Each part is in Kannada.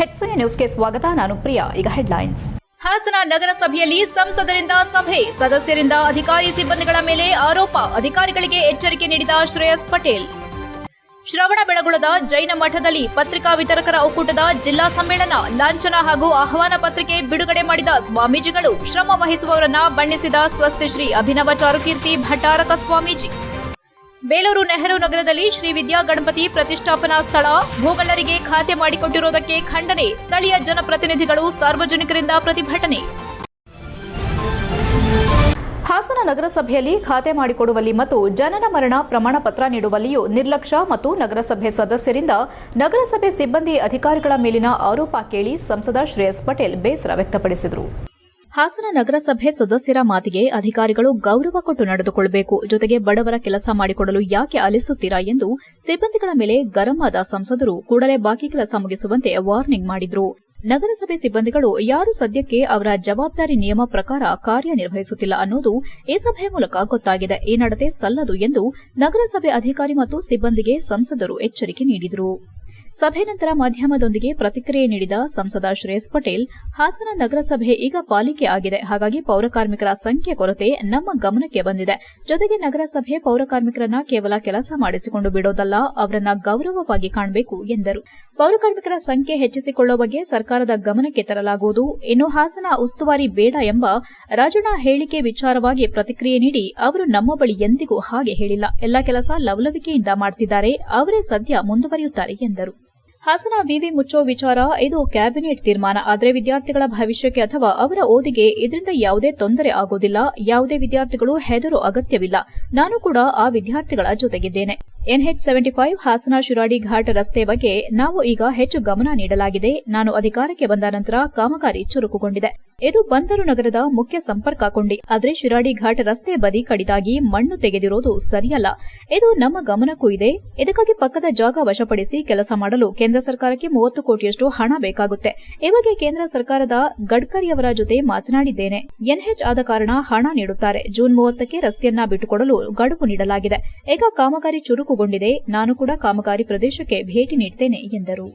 ಹೆಚ್ಸಿಎನ್ ನ್ಯೂಸ್ಗೆ ಸ್ವಾಗತ. ನಾನು ಪ್ರಿಯಾ. ಈಗ ಹೆಡ್ಲೈನ್ಸ್. ಹಾಸನ ನಗರಸಭೆಯಲ್ಲಿ ಸಂಸದರಿಂದ ಸಭೆ, ಸದಸ್ಯರಿಂದ ಅಧಿಕಾರಿ ಸಿಬ್ಬಂದಿಗಳ ಮೇಲೆ ಆರೋಪ, ಅಧಿಕಾರಿಗಳಿಗೆ ಎಚ್ಚರಿಕೆ ನೀಡಿದ ಶ್ರೇಯಸ್ ಪಟೇಲ್. ಶ್ರವಣಬೆಳಗೊಳದ ಜೈನ ಮಠದಲ್ಲಿ ಪತ್ರಿಕಾ ವಿತರಕರ ಒಕ್ಕೂಟದ ಜಿಲ್ಲಾ ಸಮ್ಮೇಳನ, ಲಾಂಛನ ಹಾಗೂ ಆಹ್ವಾನ ಪತ್ರಿಕೆ ಬಿಡುಗಡೆ ಮಾಡಿದ ಸ್ವಾಮೀಜಿಗಳು, ಶ್ರಮ ವಹಿಸುವವರನ್ನ ಬಣ್ಣಿಸಿದ ಸ್ವಸ್ತಿಶ್ರೀ ಅಭಿನವ ಚಾರುಕೀರ್ತಿ ಭಟ್ಟಾರಕ ಸ್ವಾಮೀಜಿ. ಬೇಲೂರು ನೆಹರು ನಗರದಲ್ಲಿ ಶ್ರೀ ವಿದ್ಯಾ ಗಣಪತಿ ಪ್ರತಿಷ್ಠಾಪನಾ ಸ್ಥಳ ಭೂಗಳ್ಳರಿಗೆ ಖಾತೆ ಮಾಡಿಕೊಟ್ಟಿರುವುದಕ್ಕೆ ಖಂಡನೆ, ಸ್ಥಳೀಯ ಜನಪ್ರತಿನಿಧಿಗಳು, ಸಾರ್ವಜನಿಕರಿಂದ ಪ್ರತಿಭಟನೆ. ಹಾಸನ ನಗರಸಭೆಯಲ್ಲಿ ಖಾತೆ ಮಾಡಿಕೊಡುವಲ್ಲಿ ಮತ್ತು ಜನನ ಮರಣ ಪ್ರಮಾಣ ಪತ್ರ ನೀಡುವಲ್ಲಿಯೂ ನಿರ್ಲಕ್ಷ್ಯ ಮತ್ತು ನಗರಸಭೆ ಸದಸ್ಯರಿಂದ ನಗರಸಭೆ ಸಿಬ್ಬಂದಿ ಅಧಿಕಾರಿಗಳ ಮೇಲಿನ ಆರೋಪ ಕೇಳಿ ಸಂಸದ ಶ್ರೇಯಸ್ ಪಟೇಲ್ ಬೇಸರ ವ್ಯಕ್ತಪಡಿಸಿದರು. ಹಾಸನ ನಗರಸಭೆ ಸದಸ್ಯರ ಮಾತಿಗೆ ಅಧಿಕಾರಿಗಳು ಗೌರವ ಕೊಟ್ಟು ನಡೆದುಕೊಳ್ಳಬೇಕು, ಜೊತೆಗೆ ಬಡವರ ಕೆಲಸ ಮಾಡಿಕೊಡಲು ಯಾಕೆ ಆಲಿಸುತ್ತೀರಾ ಎಂದು ಸಿಬ್ಬಂದಿಗಳ ಮೇಲೆ ಗರಂ ಆದ ಸಂಸದರು ಕೂಡಲೇ ಬಾಕಿ ಕೆಲಸ ಮುಗಿಸುವಂತೆ ವಾರ್ನಿಂಗ್ ಮಾಡಿದ್ರು. ನಗರಸಭೆ ಸಿಬ್ಬಂದಿಗಳು ಯಾರು ಸದ್ಯಕ್ಕೆ ಅವರ ಜವಾಬ್ದಾರಿ ನಿಯಮ ಪ್ರಕಾರ ಕಾರ್ಯನಿರ್ವಹಿಸುತ್ತಿಲ್ಲ ಅನ್ನೋದು ಈ ಸಭೆಯ ಮೂಲಕ ಗೊತ್ತಾಗಿದೆ. ಈ ನಡತೆ ಸಲ್ಲದು ಎಂದು ನಗರಸಭೆ ಅಧಿಕಾರಿ ಮತ್ತು ಸಿಬ್ಬಂದಿಗೆ ಸಂಸದರು ಎಚ್ಚರಿಕೆ ನೀಡಿದರು. ಸಭೆ ನಂತರ ಮಾಧ್ಯಮದೊಂದಿಗೆ ಪ್ರತಿಕ್ರಿಯೆ ನೀಡಿದ ಸಂಸದ ಶ್ರೇಯಸ್ ಪಟೇಲ್, ಹಾಸನ ನಗರಸಭೆ ಈಗ ಪಾಲಿಕೆ ಆಗಿದೆ, ಹಾಗಾಗಿ ಪೌರಕಾರ್ಮಿಕರ ಸಂಖ್ಯೆ ಕೊರತೆ ನಮ್ಮ ಗಮನಕ್ಕೆ ಬಂದಿದೆ. ಜೊತೆಗೆ ನಗರಸಭೆ ಪೌರಕಾರ್ಮಿಕರನ್ನ ಕೇವಲ ಕೆಲಸ ಮಾಡಿಸಿಕೊಂಡು ಬಿಡೋದಲ್ಲ, ಅವರನ್ನ ಗೌರವವಾಗಿ ಕಾಣಬೇಕು ಎಂದರು. ಪೌರಕಾರ್ಮಿಕರ ಸಂಖ್ಯೆ ಹೆಚ್ಚಿಸಿಕೊಳ್ಳುವ ಬಗ್ಗೆ ಸರ್ಕಾರದ ಗಮನಕ್ಕೆ ತರಲಾಗುವುದು. ಇನ್ನು ಹಾಸನ ಉಸ್ತುವಾರಿ ಬೇಡ ಎಂಬ ರಾಜಣ್ಣ ಹೇಳಿಕೆ ವಿಚಾರವಾಗಿ ಪ್ರತಿಕ್ರಿಯೆ ನೀಡಿ, ಅವರು ನಮ್ಮ ಬಳಿ ಎಂದಿಗೂ ಹಾಗೆ ಹೇಳಿಲ್ಲ, ಎಲ್ಲ ಕೆಲಸ ಲವಲವಿಕೆಯಿಂದ ಮಾಡ್ತಿದ್ದಾರೆ, ಅವರೇ ಸದ್ಯ ಮುಂದುವರಿಯುತ್ತಾರೆ ಎಂದರು. ಹಾಸನ ವಿವಿ ಮುಚ್ಚೋ ವಿಚಾರ ಇದು ಕ್ಯಾಬಿನೆಟ್ ತೀರ್ಮಾನ. ಆದರೆ ವಿದ್ಯಾರ್ಥಿಗಳ ಭವಿಷ್ಯಕ್ಕೆ ಅಥವಾ ಅವರ ಓದಿಗೆ ಇದರಿಂದ ಯಾವುದೇ ತೊಂದರೆ ಆಗೋದಿಲ್ಲ. ಯಾವುದೇ ವಿದ್ಯಾರ್ಥಿಗಳು ಹೆದರೋ ಅಗತ್ಯವಿಲ್ಲ. ನಾನು ಕೂಡ ಆ ವಿದ್ಯಾರ್ಥಿಗಳ ಜೊತೆಗಿದ್ದೇನೆ. NH75 ಹಾಸನ ಶಿರಾಡಿ ಘಾಟ್ ರಸ್ತೆ ಬಗ್ಗೆ ನಾವು ಈಗ ಹೆಚ್ಚು ಗಮನ ನೀಡಲಾಗಿದೆ. ನಾನು ಅಧಿಕಾರಕ್ಕೆ ಬಂದ ನಂತರ ಕಾಮಗಾರಿ ಚುರುಕುಗೊಂಡಿದೆ. ಇದು ಬಂದರು ನಗರದ ಮುಖ್ಯ ಸಂಪರ್ಕ ಕೊಂಡಿ. ಆದರೆ ಶಿರಾಡಿ ಘಾಟ್ ರಸ್ತೆ ಬದಿ ಕಡಿದಾಗಿ ಮಣ್ಣು ತೆಗೆದಿರೋದು ಸರಿಯಲ್ಲ. ಇದು ನಮ್ಮ ಗಮನಕ್ಕೂ ಇದೆ. ಇದಕ್ಕಾಗಿ ಪಕ್ಕದ ಜಾಗ ವಶಪಡಿಸಿ ಕೆಲಸ ಮಾಡಲು ಕೇಂದ್ರ ಸರ್ಕಾರಕ್ಕೆ 30 ಕೋಟಿಯಷ್ಟು ಹಣ ಬೇಕಾಗುತ್ತೆ. ಈ ಬಗ್ಗೆ ಕೇಂದ್ರ ಸರ್ಕಾರದ ಗಡ್ಕರಿಯವರ ಜೊತೆ ಮಾತನಾಡಿದ್ದೇನೆ. NH ಆದ ಕಾರಣ ಹಣ ನೀಡುತ್ತಾರೆ. ಜೂನ್ 30ಕ್ಕೆ ರಸ್ತೆಯನ್ನ ಬಿಟ್ಟುಕೊಡಲು ಗಡುವು ನೀಡಲಾಗಿದೆ. ಈಗ ಕಾಮಗಾರಿ ಚುರುಕುಗೊಂಡಿದೆ. ನಾನು ಕೂಡ ಕಾಮಗಾರಿ ಪ್ರದೇಶಕ್ಕೆ ಭೇಟಿ ನೀಡುತ್ತೇನೆ ಎಂದರು.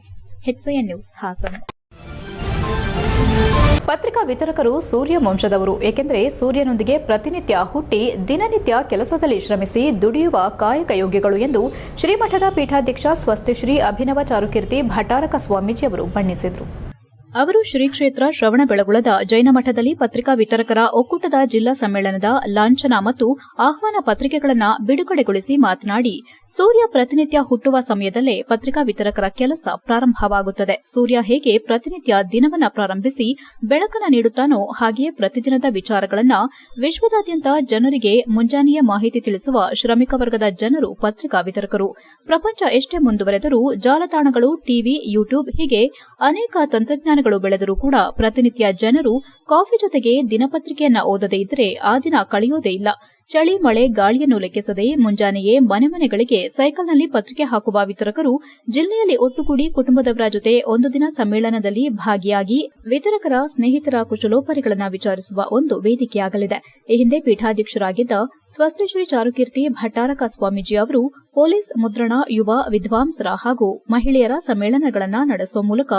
HCN news Hassan. ಪತ್ರಿಕಾ ವಿತರಕರು ಸೂರ್ಯ ವಂಶದವರು. ಏಕೆಂದರೆ ಸೂರ್ಯನೊಂದಿಗೆ ಪ್ರತಿನಿತ್ಯ ಹುಟ್ಟಿ ದಿನನಿತ್ಯ ಕೆಲಸದಲ್ಲಿ ಶ್ರಮಿಸಿ ದುಡಿಯುವ ಕಾಯಕಯೋಗಿಗಳು ಎಂದು ಶ್ರೀಮಠದ ಪೀಠಾಧ್ಯಕ್ಷ ಸ್ವಸ್ತಿಶ್ರೀ ಅಭಿನವ ಚಾರುಕೀರ್ತಿ ಭಟ್ಟಾರಕ ಸ್ವಾಮೀಜಿಯವರು ಬಣ್ಣಿಸಿದರು. ಅವರು ಶ್ರೀ ಕ್ಷೇತ್ರ ಶ್ರವಣಬೆಳಗೊಳದ ಜೈನ ಮಠದಲ್ಲಿ ಪತ್ರಿಕಾ ವಿತರಕರ ಒಕ್ಕೂಟದ ಜಿಲ್ಲಾ ಸಮ್ಮೇಳನದ ಲಾಂಛನ ಮತ್ತು ಆಹ್ವಾನ ಪತ್ರಿಕೆಗಳನ್ನು ಬಿಡುಗಡೆಗೊಳಿಸಿ ಮಾತನಾಡಿ, ಸೂರ್ಯ ಪ್ರತಿನಿತ್ಯ ಹುಟ್ಟುವ ಸಮಯದಲ್ಲೇ ಪತ್ರಿಕಾ ವಿತರಕರ ಕೆಲಸ ಪ್ರಾರಂಭವಾಗುತ್ತದೆ. ಸೂರ್ಯ ಹೇಗೆ ಪ್ರತಿನಿತ್ಯ ದಿನವನ್ನ ಪ್ರಾರಂಭಿಸಿ ಬೆಳಕನ್ನು ನೀಡುತ್ತಾನೋ ಹಾಗೆಯೇ ಪ್ರತಿದಿನದ ವಿಚಾರಗಳನ್ನು ವಿಶ್ವದಾದ್ಯಂತ ಜನರಿಗೆ ಮುಂಜಾನೆಯ ಮಾಹಿತಿ ತಿಳಿಸುವ ಶ್ರಮಿಕ ವರ್ಗದ ಜನರು ಪತ್ರಿಕಾ ವಿತರಕರು. ಪ್ರಪಂಚ ಎಷ್ಟೇ ಮುಂದುವರೆದರೂ ಜಾಲತಾಣಗಳು, ಟಿವಿ, ಯೂಟ್ಯೂಬ್ ಹೀಗೆ ಅನೇಕ ತಂತ್ರಜ್ಞಾನಗಳು ಬೆಳೆದರೂ ಕೂಡ ಪ್ರತಿನಿತ್ಯ ಜನರು ಕಾಫಿ ಜೊತೆಗೆ ದಿನಪತ್ರಿಕೆಯನ್ನ ಓದದೇ ಇದ್ದರೆ ಆ ದಿನ ಕಳೆಯೋದೇ ಇಲ್ಲ. ಚಳಿ, ಮಳೆ, ಗಾಳಿಯನ್ನು ಲೆಕ್ಕಿಸದೆ ಮುಂಜಾನೆಯೇ ಮನೆ ಮನೆಗಳಿಗೆ ಸೈಕಲ್ನಲ್ಲಿ ಪತ್ರಿಕೆ ಹಾಕುವ ವಿತರಕರು ಜಿಲ್ಲೆಯಲ್ಲಿ ಒಟ್ಟುಗೂಡಿ ಕುಟುಂಬದವರ ಜೊತೆ ಒಂದು ದಿನ ಸಮ್ಮೇಳನದಲ್ಲಿ ಭಾಗಿಯಾಗಿ ವಿತರಕರ ಸ್ನೇಹಿತರ ಕುಶಲೋಪರಿಗಳನ್ನು ವಿಚಾರಿಸುವ ಒಂದು ವೇದಿಕೆಯಾಗಲಿದೆ. ಈ ಹಿಂದೆ ಪೀಠಾಧ್ಯಕ್ಷರಾಗಿದ್ದ ಸ್ವಸ್ತಿಶ್ರೀ ಚಾರುಕೀರ್ತಿ ಭಟ್ಟಾರಕ ಸ್ವಾಮೀಜಿ ಅವರು ಪೊಲೀಸ್, ಮುದ್ರಣ, ಯುವ ವಿದ್ವಾಂಸರ ಹಾಗೂ ಮಹಿಳೆಯರ ಸಮ್ಮೇಳನಗಳನ್ನು ನಡೆಸುವ ಮೂಲಕ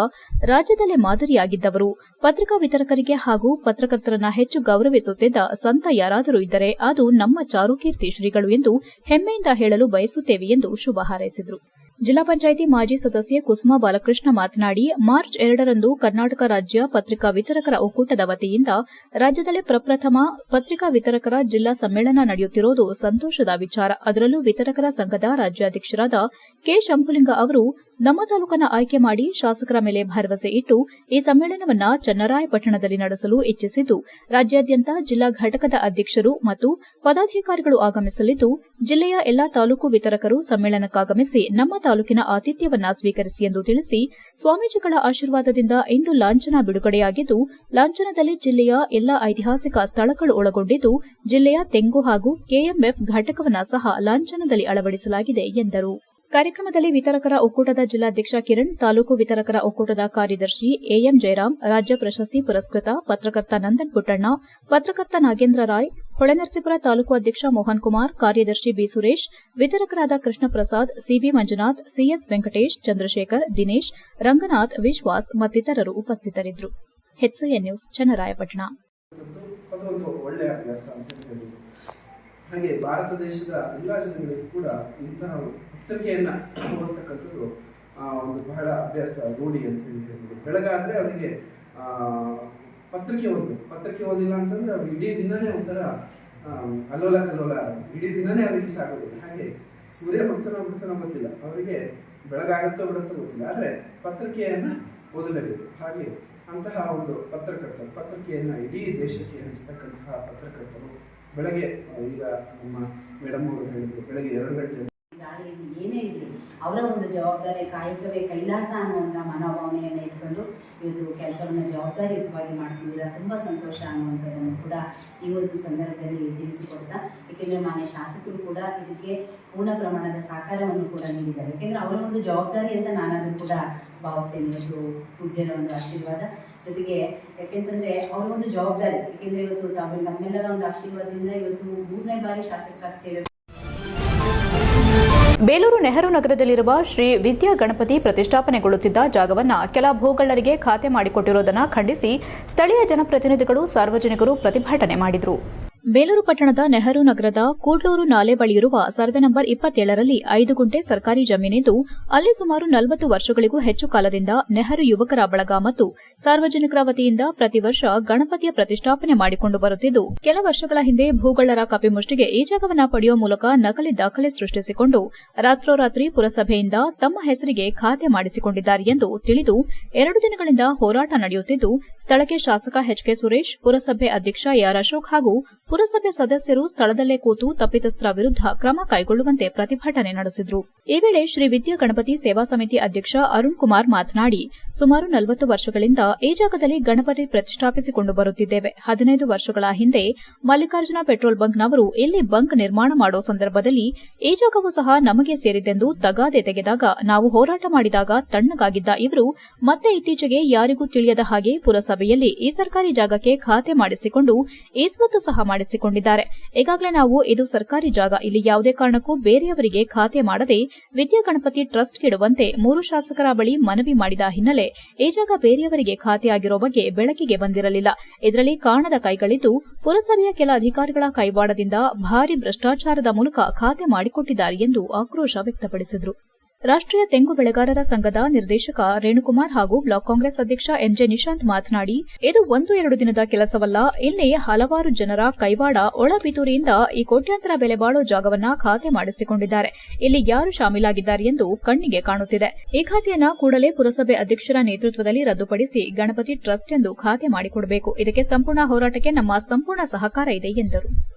ರಾಜ್ಯದಲ್ಲೇ ಮಾದರಿಯಾಗಿದ್ದವರು. ಪತ್ರಿಕಾ ವಿತರಕರಿಗೆ ಹಾಗೂ ಪತ್ರಕರ್ತರನ್ನ ಹೆಚ್ಚು ಗೌರವಿಸುತ್ತಿದ್ದ ಸಂತ ಯಾರಾದರೂ ಇದ್ದರೆ ಅದು ನಮ್ಮ ಚಾರುಕೀರ್ತಿ ಶ್ರೀಗಳು ಎಂದು ಹೆಮ್ಮೆಯಿಂದ ಹೇಳಲು ಬಯಸುತ್ತೇವೆ ಎಂದು ಶುಭ ಹಾರೈಸಿದರು. ಜಿಲ್ಲಾ ಪಂಚಾಯಿತಿ ಮಾಜಿ ಸದಸ್ಯೆ ಕುಸುಮಾ ಬಾಲಕೃಷ್ಣ ಮಾತನಾಡಿ, ಮಾರ್ಚ್ 2ರಂದು ಕರ್ನಾಟಕ ರಾಜ್ಯ ಪತ್ರಿಕಾ ವಿತರಕರ ಒಕ್ಕೂಟದ ವತಿಯಿಂದ ರಾಜ್ಯದಲ್ಲೇ ಪ್ರಪ್ರಥಮ ಪತ್ರಿಕಾ ವಿತರಕರ ಜಿಲ್ಲಾ ಸಮ್ಮೇಳನ ನಡೆಯುತ್ತಿರುವುದು ಸಂತೋಷದ ವಿಚಾರ. ಅದರಲ್ಲೂ ವಿತರಕರ ಸಂಘದ ರಾಜ್ಯಾಧ್ಯಕ್ಷರಾದ ಕೆ. ಶಂಭುಲಿಂಗ ಅವರು ನಮ್ಮ ತಾಲೂಕನ್ನು ಆಯ್ಕೆ ಮಾಡಿ ಶಾಸಕರ ಮೇಲೆ ಭರವಸೆ ಇಟ್ಟು ಈ ಸಮ್ಮೇಳನವನ್ನ ಚನ್ನರಾಯಪಟ್ಟಣದಲ್ಲಿ ನಡೆಸಲು ಇಚ್ಛಿಸಿದ್ದು, ರಾಜ್ಯಾದ್ಯಂತ ಜಿಲ್ಲಾ ಘಟಕದ ಅಧ್ಯಕ್ಷರು ಮತ್ತು ಪದಾಧಿಕಾರಿಗಳು ಆಗಮಿಸಲಿದ್ದು, ಜಿಲ್ಲೆಯ ಎಲ್ಲಾ ತಾಲೂಕು ವಿತರಕರು ಸಮ್ಮೇಳನಕ್ಕಾಗಮಿಸಿ ನಮ್ಮ ತಾಲೂಕಿನ ಆತಿಥ್ಯವನ್ನ ಸ್ವೀಕರಿಸಿ ಎಂದು ತಿಳಿಸಿ, ಸ್ವಾಮೀಜಿಗಳ ಆಶೀರ್ವಾದದಿಂದ ಇಂದು ಲಾಂಛನ ಬಿಡುಗಡೆಯಾಗಿದ್ದು, ಲಾಂಛನದಲ್ಲಿ ಜಿಲ್ಲೆಯ ಎಲ್ಲಾ ಐತಿಹಾಸಿಕ ಸ್ಥಳಗಳು ಒಳಗೊಂಡಿದ್ದು, ಜಿಲ್ಲೆಯ ತೆಂಗು ಹಾಗೂ ಕೆಎಂಎಫ್ ಘಟಕವನ್ನ ಸಹ ಲಾಂಛನದಲ್ಲಿ ಅಳವಡಿಸಲಾಗಿದೆ ಎಂದರು. ಕಾರ್ಯಕ್ರಮದಲ್ಲಿ ವಿತರಕರ ಒಕ್ಕೂಟದ ಜಿಲ್ಲಾಧ್ಯಕ್ಷ ಕಿರಣ್, ತಾಲೂಕು ವಿತರಕರ ಒಕ್ಕೂಟದ ಕಾರ್ಯದರ್ಶಿ ಎಎಂ ಜಯರಾಮ್, ರಾಜ್ಯ ಪ್ರಶಸ್ತಿ ಪುರಸ್ಕೃತ ಪತ್ರಕರ್ತ ನಂದನ್ ಪುಟ್ಟಣ್ಣ, ಪತ್ರಕರ್ತ ನಾಗೇಂದ್ರ ರಾಯ್, ಹೊಳೆನರಸೀಪುರ ತಾಲೂಕು ಅಧ್ಯಕ್ಷ ಮೋಹನ್ ಕುಮಾರ್, ಕಾರ್ಯದರ್ಶಿ ಬಿ ಸುರೇಶ್, ವಿತರಕರಾದ ಕೃಷ್ಣ ಪ್ರಸಾದ್, ಸಿಬಿ ಮಂಜುನಾಥ್, ಸಿಎಸ್ ವೆಂಕಟೇಶ್, ಚಂದ್ರಶೇಖರ್, ದಿನೇಶ್, ರಂಗನಾಥ್, ವಿಶ್ವಾಸ್ ಮತ್ತಿತರರು ಉಪಸ್ಥಿತರಿದ್ದರು. HCN news, Channarayapatna. ಅದೊಂದು ಒಳ್ಳೆಯ ಅಭ್ಯಾಸ ಅಂತ ಹೇಳ್ಬೋದು. ಹಾಗೆ ಭಾರತ ದೇಶದ ಎಲ್ಲ ಜನಗಳಿಗೂ ಕೂಡ ಇಂತಹ ಪತ್ರಿಕೆಯನ್ನು ಓದ್ತಕ್ಕಂಥದ್ದು ಒಂದು ಬಹಳ ಅಭ್ಯಾಸ, ರೂಢಿ ಅಂತ ಹೇಳ್ಬೋದು. ಬೆಳಗಾದರೆ ಅವರಿಗೆ ಪತ್ರಿಕೆ ಓದಬೇಕು. ಪತ್ರಿಕೆ ಓದಿಲ್ಲ ಅಂತಂದರೆ ಅವ್ರು ಇಡೀ ದಿನನೇ ಒಂಥರ ಅಲ್ಲೋಲ ಕಲ್ಲೋಲ, ಇಡೀ ದಿನನೇ ಅವರಿಗೆ ಸಾಗೋದಿಲ್ಲ. ಹಾಗೆ ಸೂರ್ಯ ಬಿಡ್ತಾನೋ ಗೊತ್ತಿಲ್ಲ, ಅವರಿಗೆ ಬೆಳಗಾಗುತ್ತೋ ಬಿಡುತ್ತೋ ಗೊತ್ತಿಲ್ಲ, ಆದರೆ ಪತ್ರಿಕೆಯನ್ನು ಓದಲೇಬೇಕು. ಹಾಗೆ ಅಂತಹ ಒಂದು ಪತ್ರಿಕೆಯನ್ನು ಇಡೀ ದೇಶಕ್ಕೆ ಹಂಚತಕ್ಕಂತಹ ಪತ್ರಕರ್ತರು ಬೆಳಗ್ಗೆ, ಈಗ ನಮ್ಮ ಮೇಡಮ್ ಅವರು ಹೇಳಿದ್ರು, ಬೆಳಗ್ಗೆ 2 ಗಂಟೆ ಗಾಳಿಯಲ್ಲಿ ಏನೇ ಇರಲಿ ಅವರ ಒಂದು ಜವಾಬ್ದಾರಿ, ಕಾಯಕವೇ ಕೈಲಾಸ ಅನ್ನುವಂಥ ಮನೋಭಾವನೆಯನ್ನು ಇಟ್ಕೊಂಡು ಇವತ್ತು ಕೆಲಸವನ್ನು ಜವಾಬ್ದಾರಿಯುತವಾಗಿ ಮಾಡ್ತಿದ್ದೀರಾ. ತುಂಬ ಸಂತೋಷ ಅನ್ನುವಂಥದ್ದನ್ನು ಕೂಡ ಈ ಒಂದು ಸಂದರ್ಭದಲ್ಲಿ ತಿಳಿಸಿಕೊಡ್ತಾ, ಏಕೆಂದರೆ ಮಾನ್ಯ ಶಾಸಕರು ಕೂಡ ಇದಕ್ಕೆ ಪೂರ್ಣ ಪ್ರಮಾಣದ ಸಹಕಾರವನ್ನು ಕೂಡ ನೀಡಿದ್ದಾರೆ. ಏಕೆಂದರೆ ಅವರ ಒಂದು ಜವಾಬ್ದಾರಿ ಅಂತ ನಾನದು ಕೂಡ ಭಾವಿಸ್ತೇನೆ. ಇವತ್ತು ಪೂಜ್ಯರ ಒಂದು ಆಶೀರ್ವಾದ ಜೊತೆಗೆ, ಯಾಕೆಂತಂದರೆ ಅವರ ಒಂದು ಜವಾಬ್ದಾರಿ, ಏಕೆಂದರೆ ಇವತ್ತು ನಮ್ಮೆಲ್ಲರ ಒಂದು ಆಶೀರ್ವಾದದಿಂದ ಇವತ್ತು 3ನೇ ಬಾರಿ ಶಾಸಕರಾಗಿ ಸೇವೆ. ಬೇಲೂರು ನೆಹರು ನಗರದಲ್ಲಿರುವ ಶ್ರೀ ವಿದ್ಯಾ ಗಣಪತಿ ಪ್ರತಿಷ್ಠಾಪನೆಗೊಳ್ಳುತ್ತಿದ್ದ ಜಾಗವನ್ನು ಕೆಲ ಭೂಗಳ್ಳರಿಗೆ ಖಾತೆ ಮಾಡಿಕೊಟ್ಟಿರುವುದನ್ನು ಖಂಡಿಸಿ ಸ್ಥಳೀಯ ಜನಪ್ರತಿನಿಧಿಗಳು, ಸಾರ್ವಜನಿಕರು ಪ್ರತಿಭಟನೆ ಮಾಡಿದರು. ಬೇಲೂರು ಪಟ್ಟಣದ ನೆಹರು ನಗರದ ಕೂಡ್ಲೂರು ನಾಲೆ ಬಳಿಯಿರುವ ಸರ್ವೆ ನಂಬರ್ 27ರಲ್ಲಿ 5 ಗುಂಟೆ ಸರ್ಕಾರಿ ಜಮೀನಿದ್ದು, ಅಲ್ಲಿ ಸುಮಾರು 40 ವರ್ಷಗಳಿಗೂ ಹೆಚ್ಚು ಕಾಲದಿಂದ ನೆಹರು ಯುವಕರ ಬಳಗ ಮತ್ತು ಸಾರ್ವಜನಿಕರ ವತಿಯಿಂದ ಪ್ರತಿ ವರ್ಷ ಗಣಪತಿಯ ಪ್ರತಿಷ್ಠಾಪನೆ ಮಾಡಿಕೊಂಡು ಬರುತ್ತಿದ್ದು, ಕೆಲ ವರ್ಷಗಳ ಹಿಂದೆ ಭೂಗಳ್ಳರ ಕಪಿಮುಷ್ಟಿಗೆ ಈ ಜಾಗವನ್ನು ಪಡೆಯುವ ಮೂಲಕ ನಕಲಿ ದಾಖಲೆ ಸೃಷ್ಟಿಸಿಕೊಂಡು ರಾತ್ರೋರಾತ್ರಿ ಪುರಸಭೆಯಿಂದ ತಮ್ಮ ಹೆಸರಿಗೆ ಖಾತೆ ಮಾಡಿಸಿಕೊಂಡಿದ್ದಾರೆ ಎಂದು ತಿಳಿದು 2 ದಿನಗಳಿಂದ ಹೋರಾಟ ನಡೆಯುತ್ತಿದ್ದು, ಸ್ಥಳಕ್ಕೆ ಶಾಸಕ ಎಚ್ಕೆ ಸುರೇಶ್, ಪುರಸಭೆ ಅಧ್ಯಕ್ಷ ಆರ್ ಅಶೋಕ್ ಹಾಗೂ ಪುರಸಭೆ ಸದಸ್ಯರು ಸ್ಥಳದಲ್ಲೇ ಕೂತು ತಪ್ಪಿತಸ್ಥರ ವಿರುದ್ಧ ಕ್ರಮ ಕೈಗೊಳ್ಳುವಂತೆ ಪ್ರತಿಭಟನೆ ನಡೆಸಿದರು. ಈ ವೇಳೆ ಶ್ರೀ ವಿದ್ಯಾ ಗಣಪತಿ ಸೇವಾ ಸಮಿತಿ ಅಧ್ಯಕ್ಷ ಅರುಣ್ ಕುಮಾರ್ ಮಾತನಾಡಿ, ಸುಮಾರು 40 ವರ್ಷಗಳಿಂದ ಈ ಜಾಗದಲ್ಲಿ ಗಣಪತಿ ಪ್ರತಿಷ್ಠಾಪಿಸಿಕೊಂಡು ಬರುತ್ತಿದ್ದೇವೆ. 15 ವರ್ಷಗಳ ಹಿಂದೆ ಮಲ್ಲಿಕಾರ್ಜುನ ಪೆಟ್ರೋಲ್ ಬಂಕ್ನವರು ಇಲ್ಲಿ ಬಂಕ್ ನಿರ್ಮಾಣ ಮಾಡೋ ಸಂದರ್ಭದಲ್ಲಿ ಈ ಜಾಗವೂ ಸಹ ನಮಗೆ ಸೇರಿದ್ದೆಂದು ತಗಾದೆ ತೆಗೆದಾಗ ನಾವು ಹೋರಾಟ ಮಾಡಿದಾಗ ತಣ್ಣಗಾಗಿದ್ದ ಇವರು ಮತ್ತೆ ಇತ್ತೀಚೆಗೆ ಯಾರಿಗೂ ತಿಳಿಯದ ಹಾಗೆ ಪುರಸಭೆಯಲ್ಲಿ ಈ ಸರ್ಕಾರಿ ಜಾಗಕ್ಕೆ ಖಾತೆ ಮಾಡಿಸಿಕೊಂಡು ಈಸ್ವತ್ತು ಸಹ ಮಾಡಿಸಿಕೊಂಡಿದ್ದಾರೆ. ಈಗಾಗಲೇ ನಾವು ಇದು ಸರ್ಕಾರಿ ಜಾಗ, ಇಲ್ಲಿ ಯಾವುದೇ ಕಾರಣಕ್ಕೂ ಬೇರೆಯವರಿಗೆ ಖಾತೆ ಮಾಡದೆ ವಿದ್ಯಾ ಗಣಪತಿ ಟ್ರಸ್ಟ್ಗಿಡುವಂತೆ 3 ಶಾಸಕರ ಬಳಿ ಮನವಿ ಮಾಡಿದ ಹಿನ್ನೆಲೆ ಈ ಜಾಗ ಬೇರೆಯವರಿಗೆ ಖಾತೆಯಾಗಿರೋ ಬಗ್ಗೆ ಬೆಳಕಿಗೆ ಬಂದಿರಲಿಲ್ಲ. ಇದರಲ್ಲಿ ಕಾಣದ ಕೈಗಳಿದ್ದು, ಪುರಸಭೆಯ ಕೆಲ ಅಧಿಕಾರಿಗಳ ಕೈವಾಡದಿಂದ ಭಾರಿ ಭ್ರಷ್ಟಾಚಾರದ ಮೂಲಕ ಖಾತೆ ಮಾಡಿಕೊಟ್ಟಿದ್ದಾರೆ ಎಂದು ಆಕ್ರೋಶ ವ್ಯಕ್ತಪಡಿಸಿದರು. ರಾಷ್ಟ್ರೀಯ ತೆಂಗು ಬೆಳೆಗಾರರ ಸಂಘದ ನಿರ್ದೇಶಕ ರೇಣುಕುಮಾರ್ ಹಾಗೂ ಬ್ಲಾಕ್ ಕಾಂಗ್ರೆಸ್ ಅಧ್ಯಕ್ಷ ಎಂಜೆ ನಿಶಾಂತ್ ಮಾತನಾಡಿ, ಇದು 1-2 ದಿನದ ಕೆಲಸವಲ್ಲ. ಇಲ್ಲಿ ಹಲವಾರು ಜನರ ಕೈವಾಡ, ಒಳಪಿತೂರಿಯಿಂದ ಈ ಕೋಟ್ಯಾಂತರ ಬೆಲೆ ಬಾಳೋ ಜಾಗವನ್ನ ಖಾತೆ ಮಾಡಿಸಿಕೊಂಡಿದ್ದಾರೆ. ಇಲ್ಲಿ ಯಾರು ಶಾಮೀಲಾಗಿದ್ದಾರೆ ಎಂದು ಕಣ್ಣಿಗೆ ಕಾಣುತ್ತಿದೆ. ಈ ಖಾತೆಯನ್ನ ಕೂಡಲೇ ಪುರಸಭೆ ಅಧ್ಯಕ್ಷರ ನೇತೃತ್ವದಲ್ಲಿ ರದ್ದುಪಡಿಸಿ ಗಣಪತಿ ಟ್ರಸ್ಟ್ ಎಂದು ಖಾತೆ ಮಾಡಿಕೊಡಬೇಕು. ಇದಕ್ಕೆ ಸಂಪೂರ್ಣ ಹೋರಾಟಕ್ಕೆ ನಮ್ಮ ಸಂಪೂರ್ಣ ಸಹಕಾರ ಇದೆ ಎಂದರು.